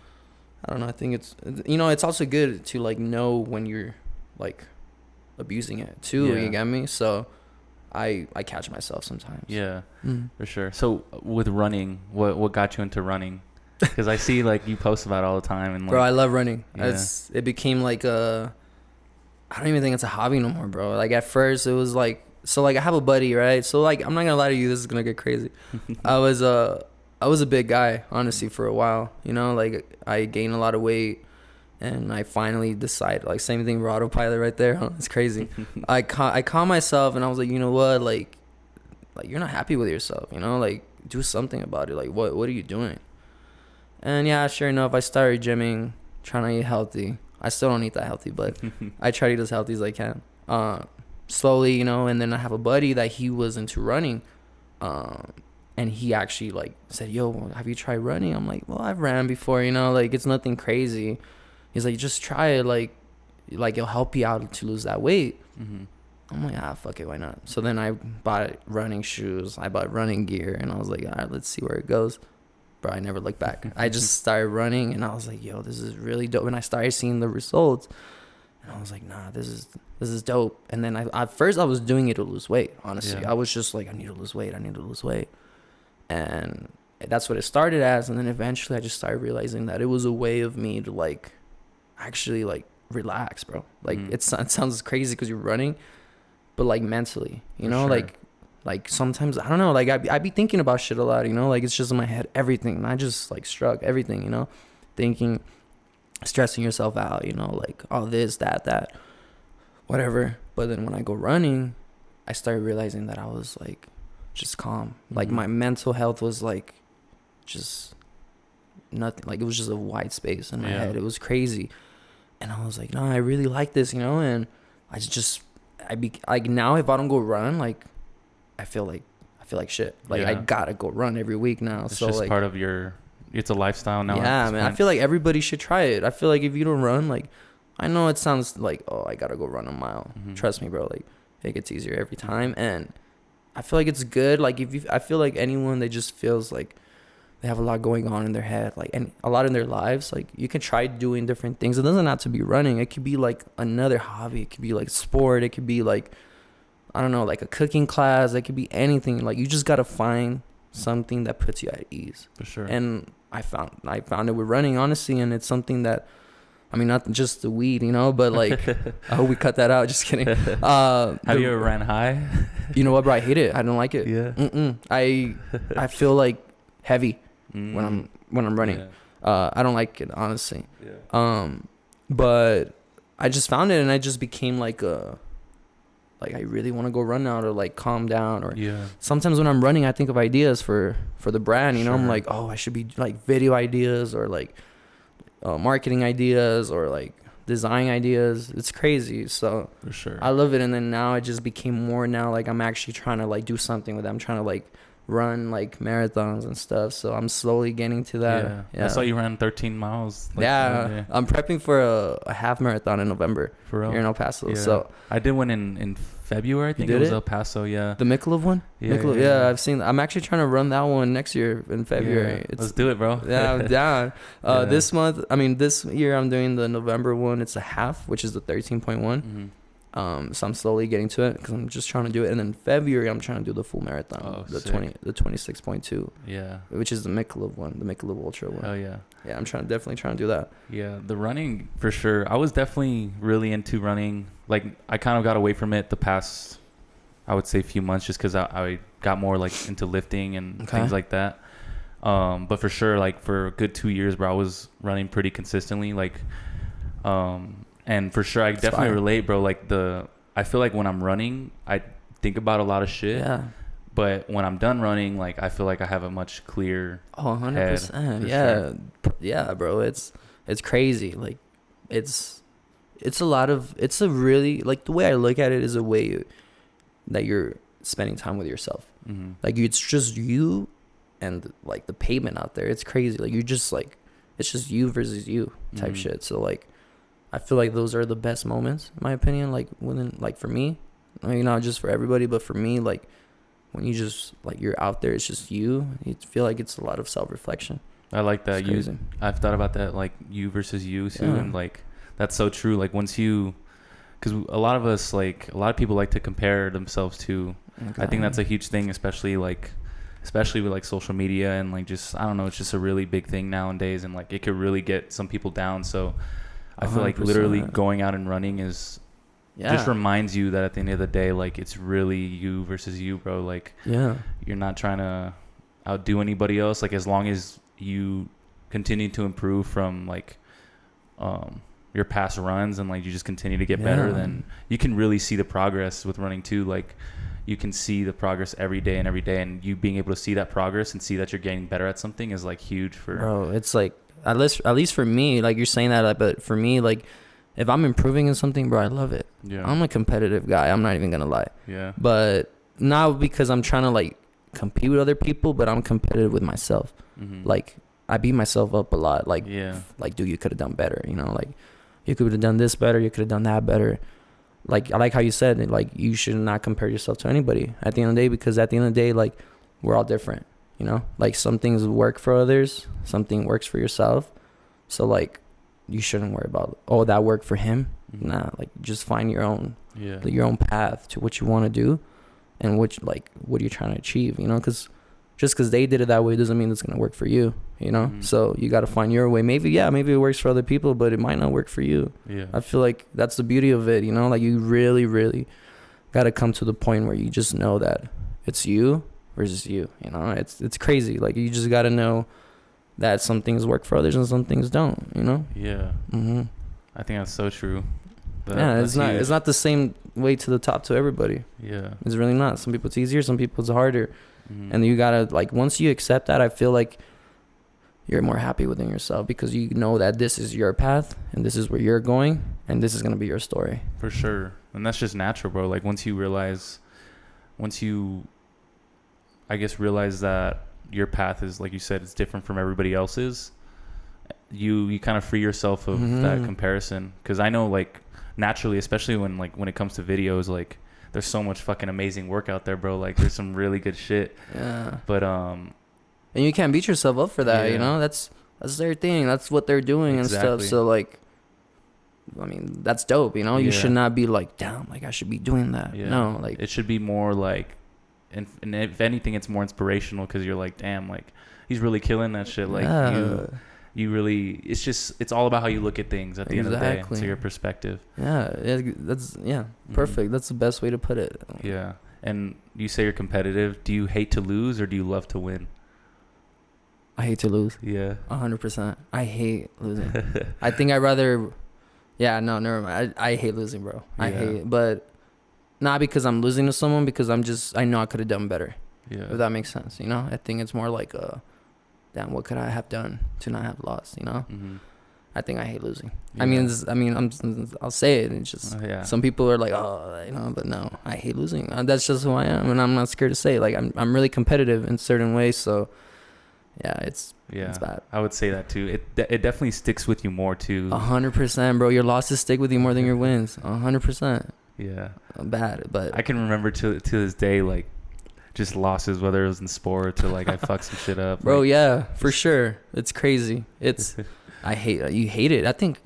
I don't know. I think it's also good to like know when you're like abusing it too. Yeah. You get me? So I catch myself sometimes. Yeah, Mm. for sure. So with running, what got you into running? Because I see like you post about it all the time and like, Bro, I love running. Yeah. It became like I don't even think it's a hobby no more, bro. Like at first it was like, so like I have a buddy, right? So like I'm not gonna lie to you, this is gonna get crazy. I was a big guy, honestly, for a while. You know, like I gained a lot of weight, and I finally decided, like same thing with autopilot right there. Huh? It's crazy. I caught myself, and I was like, you know what, like you're not happy with yourself. You know, like do something about it. Like what are you doing? And yeah, sure enough, I started gymming, trying to eat healthy. I still don't eat that healthy, but I try to eat as healthy as I can. Slowly, you know, and then I have a buddy that he was into running. And he actually like said, yo, have you tried running? I'm like, well, I've ran before, you know, like it's nothing crazy. He's like, just try it. Like it'll help you out to lose that weight. Mm-hmm. I'm like, fuck it, why not? So then I bought running shoes. I bought running gear, and I was like, all right, let's see where it goes. Bro, I never looked back. I just started running, and I was like, yo, this is really dope. And I started seeing the results, and I was like, nah, this is dope. And then at first I was doing it to lose weight, honestly. Yeah. I was just like, I need to lose weight. And that's what it started as. And then eventually I just started realizing that it was a way of me to like actually like relax, bro. Like it sounds crazy because you're running, but like mentally, you know, sure. like sometimes, I don't know, like I be thinking about shit a lot, you know, like it's just in my head, everything. And I just like struck everything, you know, thinking, stressing yourself out, you know, like all this, that, whatever. But then when I go running, I started realizing that I was like just calm. Like my mental health was like just nothing. Like it was just a wide space in my head. It was crazy. And I was like, no, I really like this, you know. And like now if I don't go run, like I feel like shit. Like I gotta go run every week now. It's so just like part of it's a lifestyle now. Yeah, man. I feel like everybody should try it. I feel like if you don't run, like I know it sounds like, oh, I gotta go run a mile. Mm-hmm. Trust me, bro. Like it gets easier every time, and I feel like it's good. Like I feel like anyone that just feels like they have a lot going on in their head, like, and a lot in their lives, like you can try doing different things. It doesn't have to be running. It could be like another hobby. It could be like sport. It could be like, I don't know, like a cooking class. It could be anything. Like you just gotta find something that puts you at ease. For sure. And I found it with running, honestly, and it's something that, I mean, not just the weed, you know, but like, I hope we cut that out. Just kidding. Have you ever ran high? You know what, bro? I hate it. I don't like it. Yeah. I feel like heavy when I'm running. Yeah. I don't like it, honestly. Yeah. But I just found it, and I just became like I really want to go run now to like calm down. Or sometimes when I'm running, I think of ideas for the brand, you know. I'm like, oh, I should be like video ideas, or like marketing ideas, or like design ideas. It's crazy. So For sure. I love it. And then now it just became more now like I'm actually trying to like do something with it. I'm trying to like run like marathons and stuff. So I'm slowly getting to that. Yeah. I saw you ran 13 miles. Like, yeah. I'm prepping for a half marathon in November. For real? Here in El Paso. Yeah. So I did one in February. I think it was El Paso. Yeah. The Michelob one? Yeah, Michelob, yeah. I've seen. I'm actually trying to run that one next year in February. Yeah. Let's do it, bro. Yeah, I'm down. Yeah. This year I'm doing the November one. It's a half, which is the 13.1. Mm-hmm. So I'm slowly getting to it because I'm just trying to do it. And then February I'm trying to do the full marathon, the sick. 26.2. Yeah. Which is the Michelob one, the Michelob Ultra one. Oh yeah. Yeah, I'm definitely trying to do that. Yeah, the running for sure. I was definitely really into running. Like I kind of got away from it the past, I would say, few months, just because I got more like into lifting and things like that. But for sure, like for a good 2 years, bro, I was running pretty consistently. Like, and for sure, I definitely relate, bro. Like I feel like when I'm running, I think about a lot of shit. Yeah. But when I'm done running, like I feel like I have a much clearer 100%. Yeah. Yeah, bro. It's crazy. Like it's a really, like, the way I look at it is a way that you're spending time with yourself. Mm-hmm. Like it's just you and like the pavement out there. It's crazy. Like you just like, it's just you versus you type shit. So like, I feel like those are the best moments, in my opinion. Like within, like for me, I mean, not just for everybody, but for me, like when you just like you're out there, it's just you. You feel like it's a lot of self-reflection. I like that. It's crazy. I've thought about that, like you versus you too, and like that's so true. Like once you, because a lot of people like to compare themselves to. Okay. I think that's a huge thing, especially with like social media and like just, I don't know, it's just a really big thing nowadays, and like it could really get some people down. So I feel like literally going out and running is just reminds you that at the end of the day, like it's really you versus you, bro. Like you're not trying to outdo anybody else. Like as long as you continue to improve from like your past runs and like you just continue to get better, then you can really see the progress with running too. Like you can see the progress every day, and you being able to see that progress and see that you're getting better at something is like huge for. Bro, it's like at least for me, like you're saying that, but for me, like if I'm improving in something, bro, I love it. Yeah. I'm a competitive guy. I'm not even gonna lie. Yeah. But not because I'm trying to like compete with other people, but I'm competitive with myself. Mm-hmm. Like I beat myself up a lot. Like like dude, you could have done better. You know, like you could have done this better. You could have done that better. Like I like how you said, like you should not compare yourself to anybody at the end of the day, because at the end of the day, like we're all different. You know, like some things work for others, something works for yourself. So like you shouldn't worry about, oh, that worked for him. Mm-hmm. Nah, like just find your own path to what you want to do and what you're trying to achieve, you know, because just because they did it that way doesn't mean it's going to work for you, you know. Mm-hmm. So you got to find your way. Maybe it works for other people, but it might not work for you. I feel like that's the beauty of it, you know, like you really, really got to come to the point where you just know that it's you versus you, you know. It's crazy. Like you just got to know that some things work for others and some things don't, you know. I think that's so true. It's not the same way to the top to everybody. It's really not. Some people it's easier, some people it's harder. Mm-hmm. And you gotta, like, once you accept that, I feel like you're more happy within yourself, because you know that this is your path and this is where you're going and this is gonna be your story. For sure. And that's just natural, bro. Like once you I guess realize that your path is, like you said, it's different from everybody else's, you kind of free yourself of that comparison. Because I know, like, naturally, especially when it comes to videos, like there's so much fucking amazing work out there, bro. Like there's some really good shit. But and you can't beat yourself up for that, you know. That's their thing. That's what they're doing and stuff. So like, I mean, that's dope, you know. You should not be like, damn, like I should be doing that. No, like it should be more like, and if anything, it's more inspirational, because you're like, damn, like he's really killing that shit. Like you really, it's all about how you look at things at the end of the day. So your perspective. That's perfect. That's the best way to put it. Yeah. And you say you're competitive. Do you hate to lose or do you love to win? I hate to lose. 100%. I hate losing. I think I'd rather. Yeah, no, never mind. I hate losing, bro. I hate it, but not because I'm losing to someone, because I know I could have done better. If that makes sense, you know. I think it's more like damn, what could I have done to not have lost, you know? I think I hate losing. Yeah. I mean, I'll say it. It's just Yeah. some people are like, oh, you know, but no, I hate losing. That's just who I am, and I'm not scared to say it. Like I'm really competitive in certain ways, so yeah, it's bad. I would say that too. It definitely sticks with you more too. 100%, bro. Your losses stick with you more than your wins. 100%. Yeah. Bad, but I can remember to this day, like, just losses, whether it was in sports or like I fucked some shit up. bro, like, yeah, for sure. It's crazy. You hate it. I think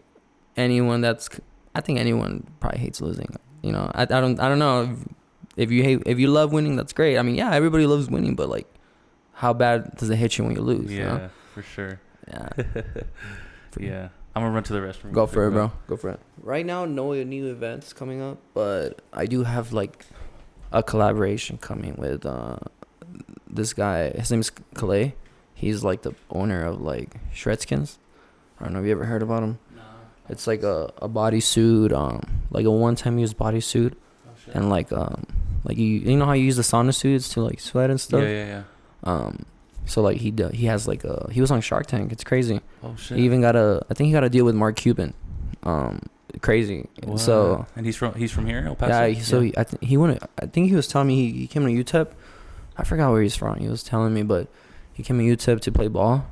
anyone probably hates losing. You know, I don't know if you love winning, that's great. I mean, yeah, everybody loves winning, but like, how bad does it hit you when you lose? Yeah, you know? for sure. Yeah. Yeah. I'm gonna run to the restroom. Go for it, bro. Go for it. Right now, no new events coming up, but I do have like a collaboration coming with this guy. His name is Calais. He's like the owner of like Shredskins. I don't know if you ever heard about him. No. It's like a bodysuit, like a one-time use bodysuit, and like you know how you use the sauna suits to like sweat and stuff. Yeah. So like he has like he was on Shark Tank. It's crazy. Oh shit. He even I think he got a deal with Mark Cuban. Crazy. What? So and he's from here, El Paso. yeah. So I think he was telling me he came to UTEP. I forgot where he's from. He was telling me, but he came to UTEP to play ball.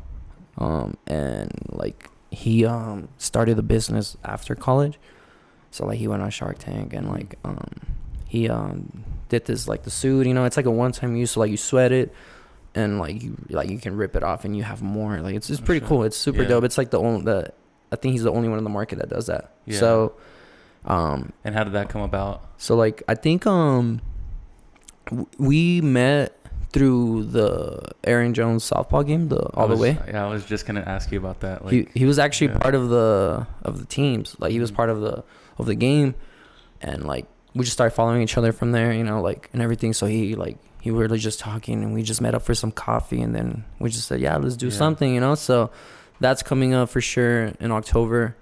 And like he started the business after college. So like he went on Shark Tank and like he did this like the suit. You know, it's like a one-time use. So like you sweat it. And like you can rip it off and you have more. Like it's pretty cool. It's super dope. It's like I think he's the only one in the market that does that. Yeah. So and how did that come about? So like I think we met through the Aaron Jones softball game, All the Way. Yeah, I was just gonna ask you about that. Like he was actually part of the teams. Like he was part of the game, and like we just started following each other from there, you know, like and everything. So he were really just talking, and we just met up for some coffee, and then we just said, yeah, let's do something, you know. So that's coming up for sure in October.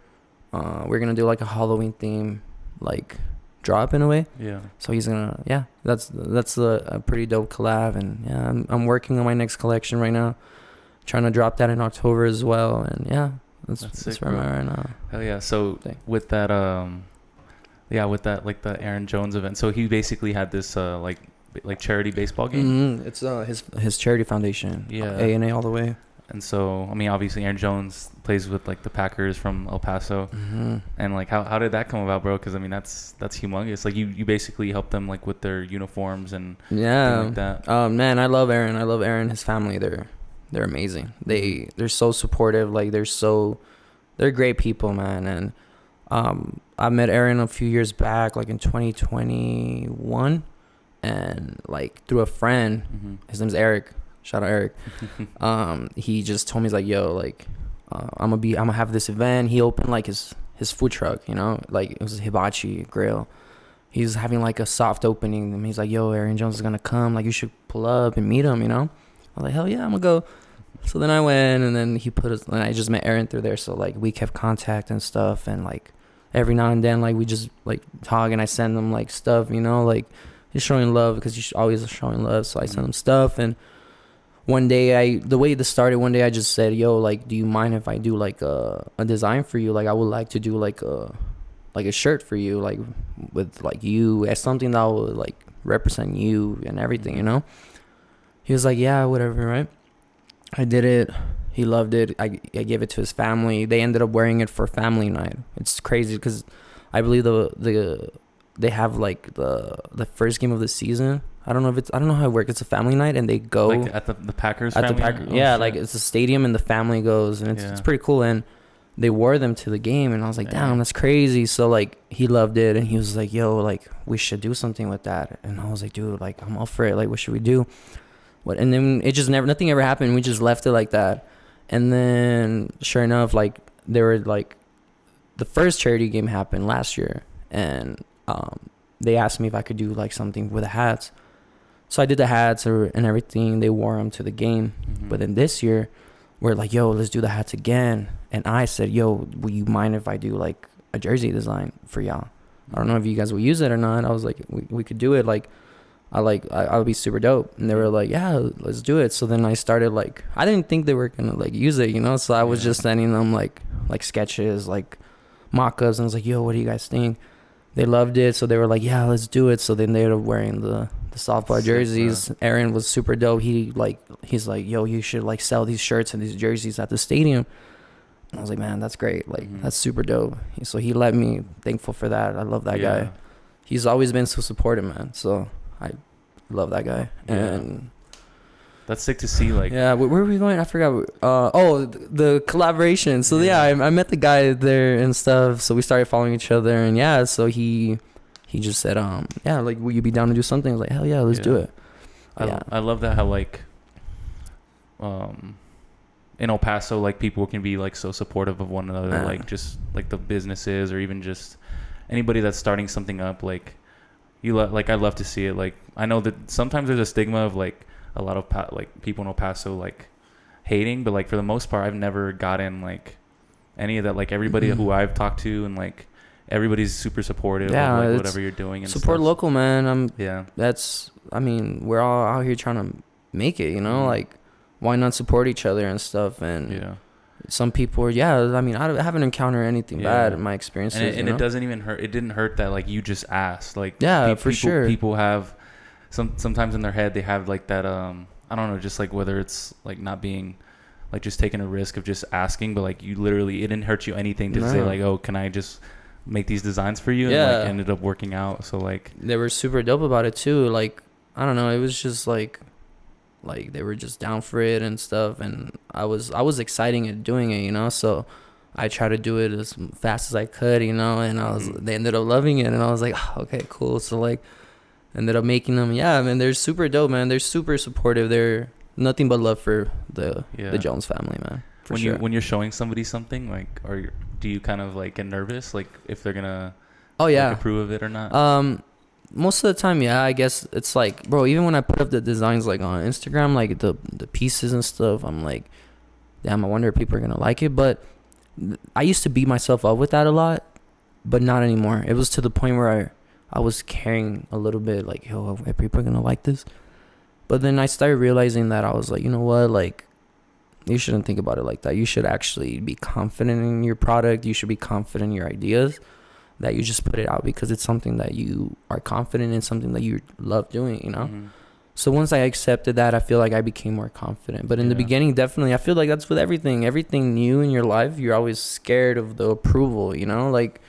We're gonna do like a Halloween theme, like drop in a way. Yeah. So he's gonna that's a pretty dope collab, and yeah, I'm working on my next collection right now, trying to drop that in October as well, and yeah, that's where I'm at right now. Hell yeah! So with that like the Aaron Jones event, so he basically had this like charity baseball game. It's his charity foundation. Yeah. A&A all the way. And so, I mean, obviously Aaron Jones plays with like the Packers from El Paso. Mm-hmm. And like, how did that come about, bro? Because I mean, that's humongous. Like you basically help them like with their uniforms and things like that. Man, I love Aaron. I love Aaron. His family, they're amazing. They're so supportive. Like they're great people, man. And I met Aaron a few years back, like in 2021, and like through a friend. Mm-hmm. His name's Eric. Shout out Eric. He just told me, he's like, yo, like, I'm gonna have this event. He opened like his food truck, you know, like it was a hibachi grill. He's having like a soft opening, and he's like, yo, Aaron Jones is gonna come, like you should pull up and meet him, you know. I was like, hell yeah, I'm gonna go. So then I went, and then and I just met Aaron through there. So like we kept contact and stuff, and like every now and then like we just like talk, and I send him like stuff, you know, like he's showing love because he's always showing love. So I send him stuff. And one day the way this started, one day I just said, yo, like, do you mind if I do like a design for you? Like I would like to do like a shirt for you, like with like you as something that would like represent you and everything, you know. He was like, yeah, whatever, right? I did it. He loved it. I gave it to his family. They ended up wearing it for family night. It's crazy because I believe they have like the first game of the season. I don't know how it works. It's a family night, and they go like at the Packers. At family? the Packers, Oh, yeah, shit. like it's a stadium, and the family goes, and it's pretty cool. And they wore them to the game, and I was like, damn, that's crazy. So like he loved it, and he was like, yo, like we should do something with that. And I was like, dude, like I'm all for it. Like what should we do? What? And then it just nothing ever happened. We just left it like that. And then sure enough, like they were like the first charity game happened last year, and they asked me if I could do like something with the hats. So I did the hats and everything. They wore them to the game. Mm-hmm. But then this year, we're like, yo, let's do the hats again. And I said, yo, will you mind if I do like a jersey design for y'all? I don't know if you guys will use it or not. I was like, we could do it. Like, I would be super dope. And they were like, yeah, let's do it. So then I started like, I didn't think they were going to like use it, you know? So I was just sending them like like sketches, like mock-ups, and I was like, yo, what do you guys think? They loved it, so they were like, yeah, let's do it. So then they were wearing the softball jerseys. Aaron was super dope. He's like, yo, you should like sell these shirts and these jerseys at the stadium. And I was like, man, that's great. Like, that's super dope. So he let me. Thankful for that. I love that guy. He's always been so supportive, man. So I love that guy. And that's sick to see. Like, yeah, where were we going? I forgot. The collaboration. So I met the guy there and stuff. So we started following each other, and so he just said, like, will you be down to do something? I was like, hell yeah, let's do it. I love that, how like in El Paso, like, people can be like so supportive of one another, like just like the businesses or even just anybody that's starting something up. Like, I love to see it. Like, I know that sometimes there's a stigma of like a lot of like people in El Paso like hating, but like for the most part I've never gotten like any of that. Like, everybody who I've talked to, and like everybody's super supportive of like whatever you're doing and support stuff. Local, man. That's, I mean, we're all out here trying to make it, you know. Like, why not support each other and stuff? And some people are, I mean, I haven't encountered anything bad in my experiences, and it doesn't even hurt. It didn't hurt that like you just asked. Like, for sure, people have sometimes in their head they have like that I don't know, just like whether it's like not being like just taking a risk of just asking, but like you literally, it didn't hurt you anything to say like, oh, can I just make these designs for you? And like ended up working out. So like they were super dope about it too. Like, I don't know, it was just like they were just down for it and stuff, and I was exciting at doing it, you know. So I tried to do it as fast as I could, you know, and they ended up loving it, and I was like, oh, okay, cool. So like ended up making them. Man, they're super dope, man. They're super supportive. They're nothing but love for the Jones family, man. When you're showing somebody something, like, do you kind of like get nervous, like if they're gonna like, approve of it or not? Most of the time, I guess it's like, bro, even when I put up the designs like on Instagram, like the pieces and stuff, I'm like, damn, I wonder if people are gonna like it. But I used to beat myself up with that a lot, but not anymore. It was to the point where I was caring a little bit, like, yo, are people gonna like this? But then I started realizing that I was like, you know what, like, you shouldn't think about it like that. You should actually be confident in your product. You should be confident in your ideas, that you just put it out because it's something that you are confident in, something that you love doing, you know? So once I accepted that, I feel like I became more confident. But in the beginning, definitely, I feel like that's with everything new in your life. You're always scared of the approval, you know? Like,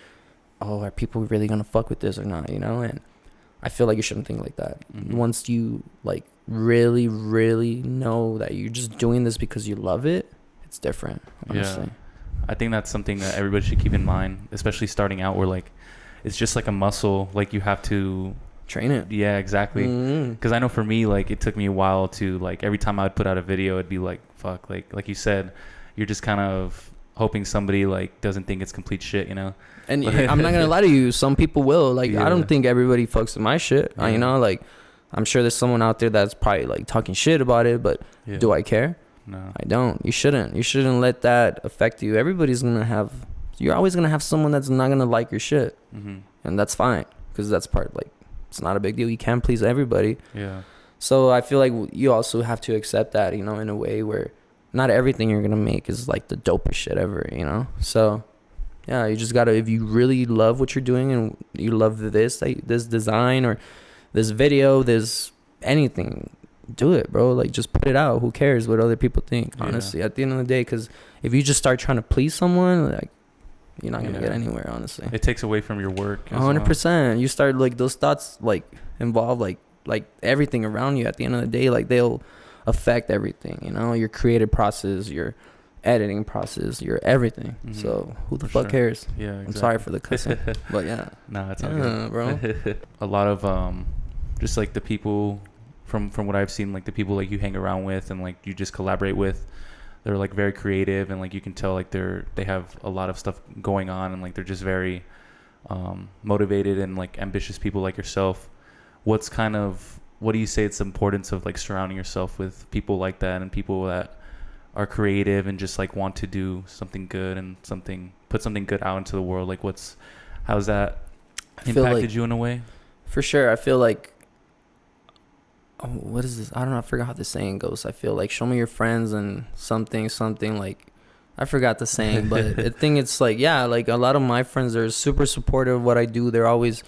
oh, are people really gonna fuck with this or not, you know? And I feel like you shouldn't think like that. Once you like really, really know that you're just doing this because you love it, it's different, honestly. I think that's something that everybody should keep in mind, especially starting out, where like it's just like a muscle. Like, you have to train it. Yeah, exactly. Because I know for me, like, it took me a while to, like, every time I would put out a video, it'd be like, fuck, like you said, you're just kind of hoping somebody like doesn't think it's complete shit, you know. And I'm not gonna lie to you, some people will. Like, I don't think everybody fucks with my shit. You know, like, I'm sure there's someone out there that's probably like talking shit about it, but do I care? No, I don't. You shouldn't let that affect you. You're always gonna have someone that's not gonna like your shit, and that's fine, because that's part, like, it's not a big deal. You can't please everybody. So I feel like you also have to accept that, you know, in a way where not everything you're gonna make is like the dopest shit ever, you know. So you just gotta, if you really love what you're doing and you love this design or this video, this anything, do it, bro. Like, just put it out. Who cares what other people think, honestly, at the end of the day? Because if you just start trying to please someone, like, you're not gonna get anywhere, honestly. It takes away from your work 100%. You start, like, those thoughts, like, involve like everything around you. At the end of the day, like, they'll affect everything, you know, your creative process, your editing process, your everything. So who the fuck cares? Exactly. I'm sorry for the cussing, but no, it's all good, bro. A lot of just like the people from what I've seen, like the people like you hang around with and like you just collaborate with, they're like very creative, and like you can tell like they have a lot of stuff going on, and like they're just very motivated and like ambitious people like yourself. What do you say it's the importance of like surrounding yourself with people like that, and people that are creative and just like want to do something good and put something good out into the world? Like, how's that impacted you in a way? For sure. I feel like, what is this? I don't know. I forgot how the saying goes. I feel like, show me your friends and something like, I forgot the saying, but I think it's like, yeah, like a lot of my friends are super supportive of what I do. They're always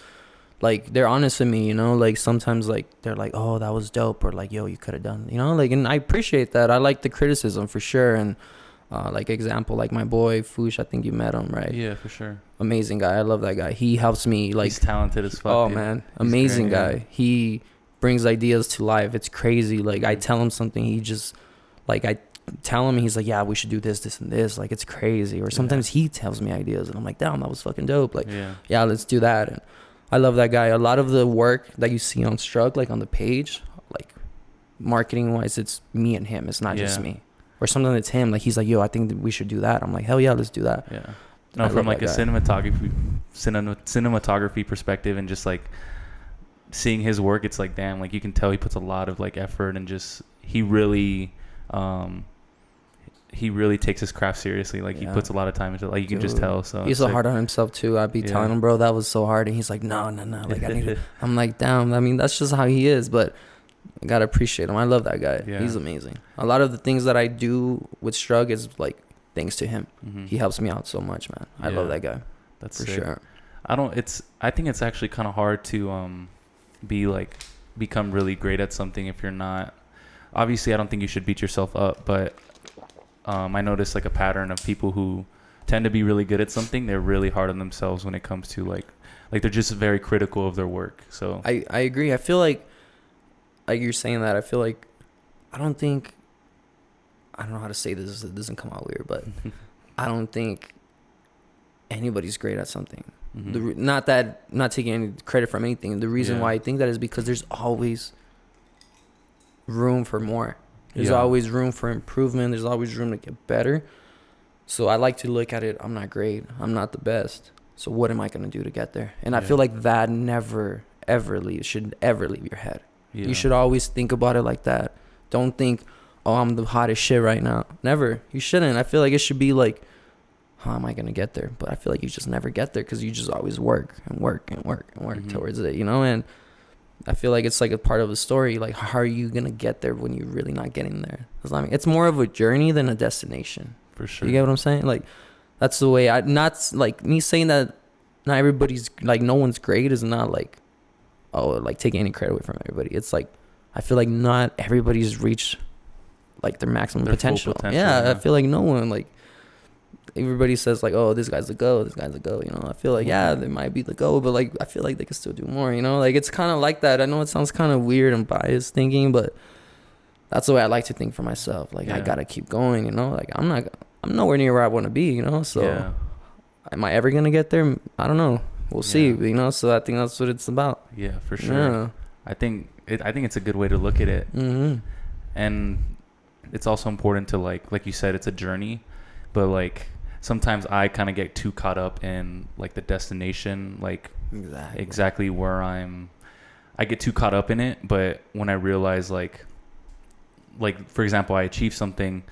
like, they're honest with me, you know, like sometimes like they're like, oh, that was dope, or like, yo, you could have done, you know, like, and I appreciate that. I like the criticism for sure. And like example, like my boy Foosh, I think you met him, right? Yeah, for sure. Amazing guy. I love that guy. He helps me, like, He's talented as fuck. oh dude. man, He's amazing great, guy. yeah. He brings ideas to life. It's crazy. Like I tell him something, he just like, I tell him, he's like, yeah, we should do this, this, and this. Like it's crazy. Or sometimes he tells me ideas, and I'm like, damn, that was fucking dope. Like, yeah, let's do that. And I love that guy. A lot of the work that you see on Struck, like on the page, like marketing wise, it's me and him. It's not just me. Or sometimes it's him. Like he's like, yo, I think that we should do that. I'm like, hell yeah, let's do that. Yeah. No, from like a cinematography perspective, and just like seeing his work, it's like, damn, like you can tell he puts a lot of like effort, and just he really takes his craft seriously. Like he puts a lot of time into it. Like you can just tell. So he's so hard on himself too. I'd be telling him, bro, that was so hard, and he's like, no. Like I need to. I'm like, damn. I mean, that's just how he is, but I gotta appreciate him. I love that guy. Yeah. He's amazing. A lot of the things that I do with Strug is like thanks to him. Mm-hmm. He helps me out so much, man. I love that guy. That's for sick. sure. I think it's actually kind of hard to become really great at something if you're not. Obviously, I don't think you should beat yourself up, but I notice like a pattern of people who tend to be really good at something. They're really hard on themselves when it comes to like they're just very critical of their work. So I agree. I feel like you're saying that. I feel like I don't know how to say this. It doesn't come out weird, but I don't think anybody's great at something. Mm-hmm. Not taking any credit from anything. The reason why I think that is because there's always room for more. There's always room for improvement. There's always room to get better. So I like to look at it. I'm not great. I'm not the best. So what am I going to do to get there? And I feel like that never, ever should ever leave your head. Yeah. You should always think about it like that. Don't think, oh, I'm the hottest shit right now. Never. You shouldn't. I feel like it should be like, how am I going to get there? But I feel like you just never get there because you just always work towards it, you know? And I feel like it's like a part of the story. Like, how are you going to get there when you're really not getting there? It's more of a journey than a destination. For sure. You get what I'm saying? Like, that's the way not like me saying that not everybody's like, no one's great is not like, oh, like taking any credit away from everybody. It's like, I feel like not everybody's reached like their maximum potential. Yeah, I feel like no one, like, everybody says like, oh, this guy's the go, you know? I feel like, yeah, they might be the go, but like, I feel like they could still do more, you know? Like, it's kind of like that. I know it sounds kind of weird and biased thinking, but that's the way I like to think for myself. Like, I gotta keep going, you know? Like, I'm nowhere near where I want to be, you know? So am I ever gonna get there? I don't know. We'll see, you know? So I think that's what it's about. Yeah, for sure. Yeah. I think it's a good way to look at it. Mm-hmm. And it's also important to like you said, it's a journey, but like sometimes I kind of get too caught up in like the destination, like exactly where I get too caught up in it. But when I realize like for example, I achieve something,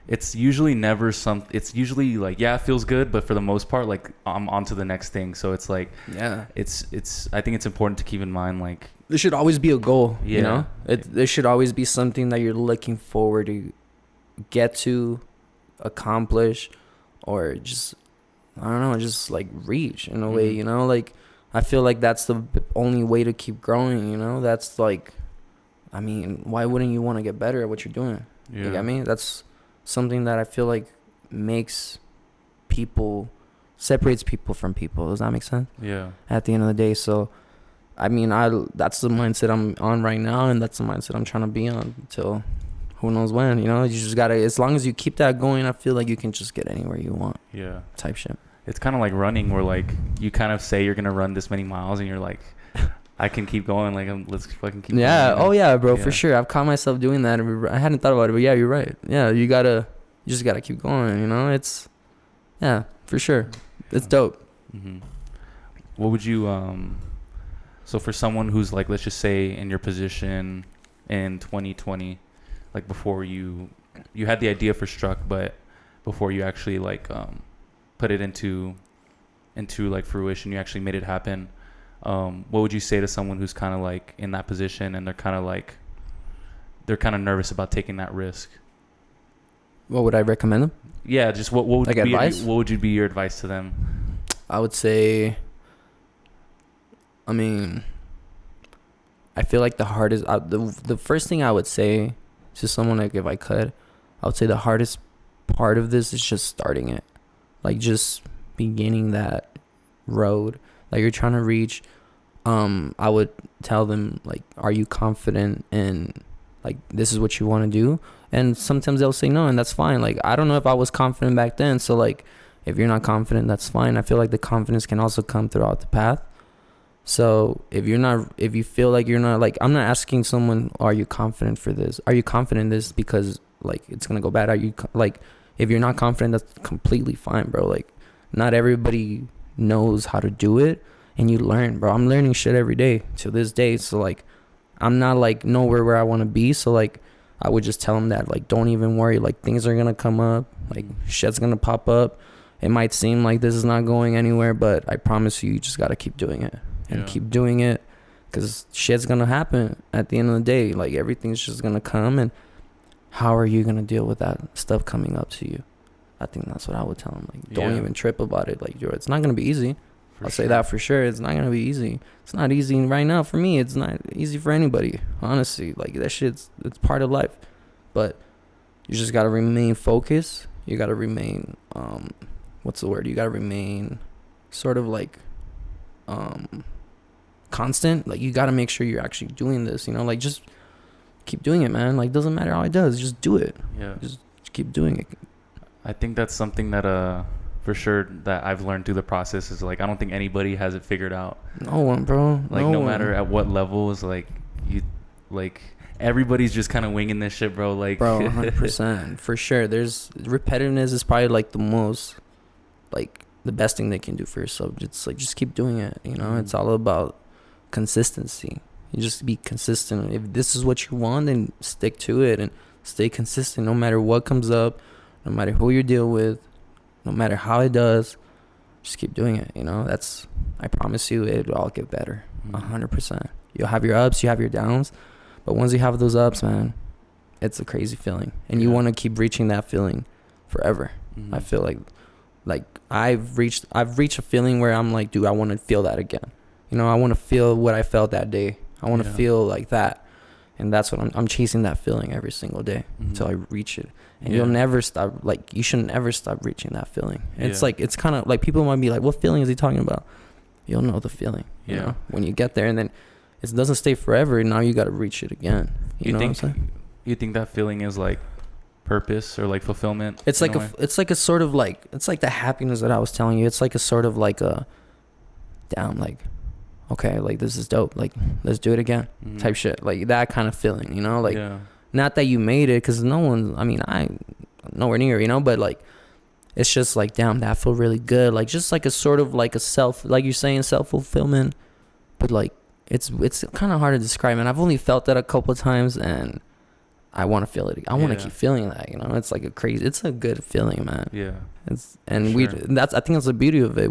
it's usually it's usually like, it feels good, but for the most part, like I'm on to the next thing. So it's like, it's I think it's important to keep in mind, like, there should always be a goal, you know? There should always be something that you're looking forward to get to, accomplish, or just, I don't know, just like reach in a way, you know? Like, I feel like that's the only way to keep growing, you know? That's like, I mean, why wouldn't you want to get better at what you're doing? You get me? That's something that I feel like separates people from people. Does that make sense? Yeah. At the end of the day. So, I mean, that's the mindset I'm on right now, and that's the mindset I'm trying to be on until who knows when, you know? You just gotta, as long as you keep that going, I feel like you can just get anywhere you want. Yeah. Type shit. It's kind of like running, where like you kind of say you're gonna run this many miles, and you're like, I can keep going. Like, let's fucking keep going. Yeah. Oh yeah, bro. For sure. I've caught myself doing that. I hadn't thought about it, but yeah, you're right. Yeah. You just gotta keep going, you know? It's, for sure. It's dope. Mm-hmm. What would you, so for someone who's like, let's just say in your position in 2020, like before you had the idea for Struck, but before you actually like put it into like fruition, you actually made it happen. What would you say to someone who's kind of like in that position, and they're kind of nervous about taking that risk? What would I recommend them? Yeah, just what would Like be advice? what would be your advice to them? I would say, I mean, I feel like the hardest, the first thing I would say to someone, like if I could, I would say the hardest part of this is just starting it. Like just beginning that road that you're trying to reach. I would tell them, like, are you confident in, like, this is what you want to do? And sometimes they'll say no, and that's fine. Like, I don't know if I was confident back then. So, like, if you're not confident, that's fine. I feel like the confidence can also come throughout the path. So if you feel like you're not, like, I'm not asking someone, are you confident for this? Are you confident in this because, like, it's going to go bad? Are you, like, if you're not confident, that's completely fine, bro. Like, not everybody knows how to do it, and you learn, bro. I'm learning shit every day to this day. So, like, I'm not, like, nowhere where I want to be. So, like, I would just tell them that, like, don't even worry. Like, things are going to come up. Like, shit's going to pop up. It might seem like this is not going anywhere, but I promise you just got to keep doing it. And keep doing it, because shit's going to happen at the end of the day. Like, everything's just going to come, and how are you going to deal with that stuff coming up to you? I think that's what I would tell them. Like, don't even trip about it. Like, it's not going to be easy. I'll say that for sure. It's not going to be easy. It's not easy right now for me. It's not easy for anybody, honestly. Like, that shit's, it's part of life. But you just got to remain focused. You got to remain, what's the word? You got to remain sort of like, constant. Like, you got to make sure you're actually doing this, you know? Like, just keep doing it, man. Like, doesn't matter how it does. Just do it. Yeah. Just keep doing it. I think that's something that, for sure, that I've learned through the process is, like, I don't think anybody has it figured out. No one, bro. Like, no matter at what level is, like, you, like, everybody's just kind of winging this shit, bro. Like, bro, 100%. For sure. There's repetitiveness is probably, like, the most, like, the best thing they can do for yourself. It's like, just keep doing it, you know? It's all about consistency. You just be consistent. If this is what you want, then stick to it and stay consistent no matter what comes up, no matter who you deal with, no matter how it does. Just keep doing it, you know? That's, I promise you, it'll all get better. 100%. You'll have your ups, you have your downs, but once you have those ups, man, it's a crazy feeling, and you want to keep reaching that feeling forever. I feel like I've reached a feeling where I'm like, dude, I want to feel that again. You know, I want to feel what I felt that day. I want to feel like that. And that's what I'm chasing, that feeling every single day until I reach it. And you'll never stop. Like, you should never stop reaching that feeling. And it's like, it's kind of like, people might be like, what feeling is he talking about? You'll know the feeling, you know, when you get there. And then it doesn't stay forever. And now you got to reach it again. You know what I'm saying? You think that feeling is like purpose or like fulfillment? It's like it's like a sort of like, it's like the happiness that I was telling you. It's like a sort of like a down, like, okay, like, this is dope, like, let's do it again type shit, like that kind of feeling, you know? Like, not that you made it, because no one, I mean, I nowhere near, you know, but like, it's just like, damn, that feel really good. Like, just like a sort of like a self, like you're saying, self-fulfillment, but like, it's kind of hard to describe, and I've only felt that a couple of times, and I want to feel it. I want to keep feeling that, you know? It's like it's a good feeling, man. It's, and I think that's the beauty of it.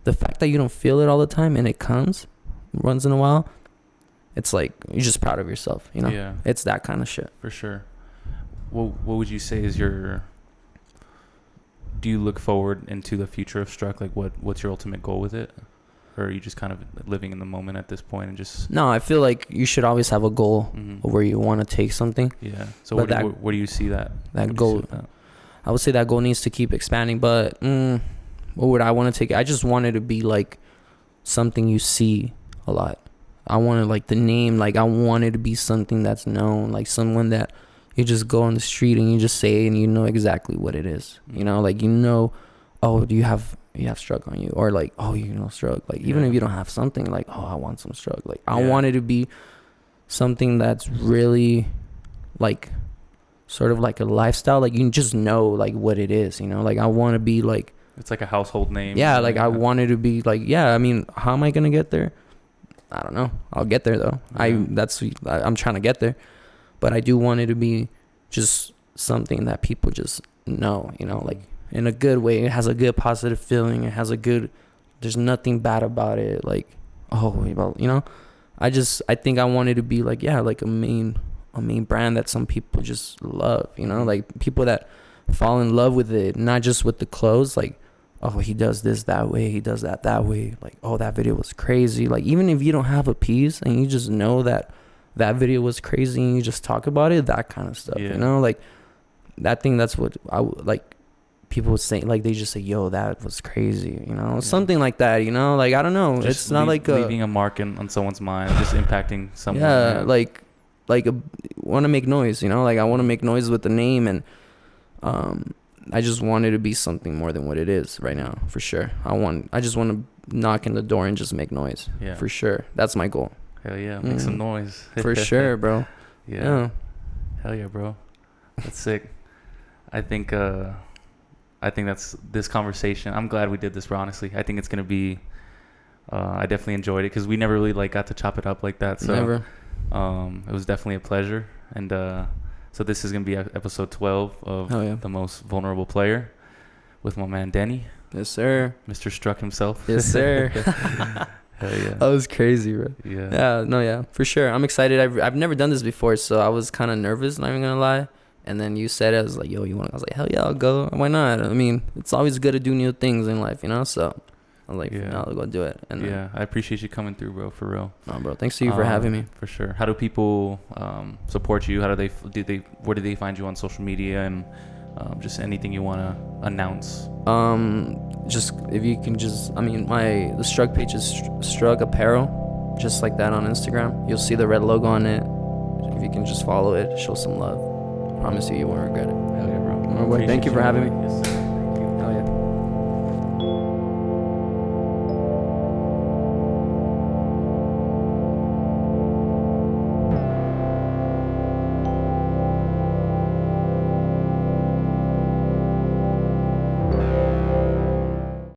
The fact that you don't feel it all the time, and it comes once in a while, it's like, you're just proud of yourself, you know? Yeah. It's that kind of shit. For sure. What would you say is do you look forward into the future of Struck? Like, what's your ultimate goal with it? Or are you just kind of living in the moment at this point and just... No, I feel like you should always have a goal of where you want to take something. Yeah. So where do you see that? That goal, I would say that goal needs to keep expanding, but... what would I want to take? I just want it to be like something you see a lot. I want it, like, the name, like, I want it to be something that's known, like someone that you just go on the street and you just say and you know exactly what it is. You know, like, you know, oh, do you have Struck on you? Or like, oh, you know Struck. Like, even if you don't have something, like, oh, I want some Struck. Like, I want it to be something that's really like sort of like a lifestyle. Like, you just know, like, what it is, you know? Like, I want to be like, it's like a household name. Yeah, like, I wanted to be like, I mean, how am I going to get there? I don't know. I'll get there, though. I'm trying to get there. But I do want it to be just something that people just know, you know, like, in a good way. It has a good positive feeling. It has there's nothing bad about it. Like, oh, you know, I think I wanted to be like, like a main main brand that some people just love, you know, like people that fall in love with it, not just with the clothes, like, oh, he does this that way, he does that way, like, oh, that video was crazy. Like, even if you don't have a piece and you just know that video was crazy and you just talk about it, that kind of stuff, you know, like that thing, that's what I like. People would say, like, they just say, yo, that was crazy, you know, something like that, you know, like, I don't know, just it's not like leaving a mark on someone's mind, just impacting someone. Yeah, like want to make noise, you know, like I want to make noise with the name, and I just want it to be something more than what it is right now, for sure. I just want to knock in the door and just make noise, for sure. That's my goal. Hell yeah, make some noise. For sure, bro. Yeah. Hell yeah, bro. That's sick. I think that's this conversation. I'm glad we did this, bro, honestly. I think it's going to be, I definitely enjoyed it because we never really like got to chop it up like that. So never. It was definitely a pleasure. And so this is going to be episode 12 of The Most Vulnerable Player with my man Denny. Yes, sir. Mr. Struck himself. Yes, sir. Hell yeah. That was crazy, bro. Yeah, for sure. I'm excited. I've never done this before, so I was kind of nervous, not even going to lie. And then you said it, I was like, yo, you want to? I was like, hell yeah, I'll go. Why not? I mean, it's always good to do new things in life, you know? So I was like, no, I'll go do it. And I appreciate you coming through, bro, for real. No, bro, thanks to you for having me. For sure. How do people support you? How do where do they find you on social media, and just anything you want to announce? Just if you can just, the Struck page is Struck Apparel, just like that on Instagram. You'll see the red logo on it. If you can just follow it, show some love. Promise you won't regret it. Hell yeah, bro. Thank you for having me. Yes, sir.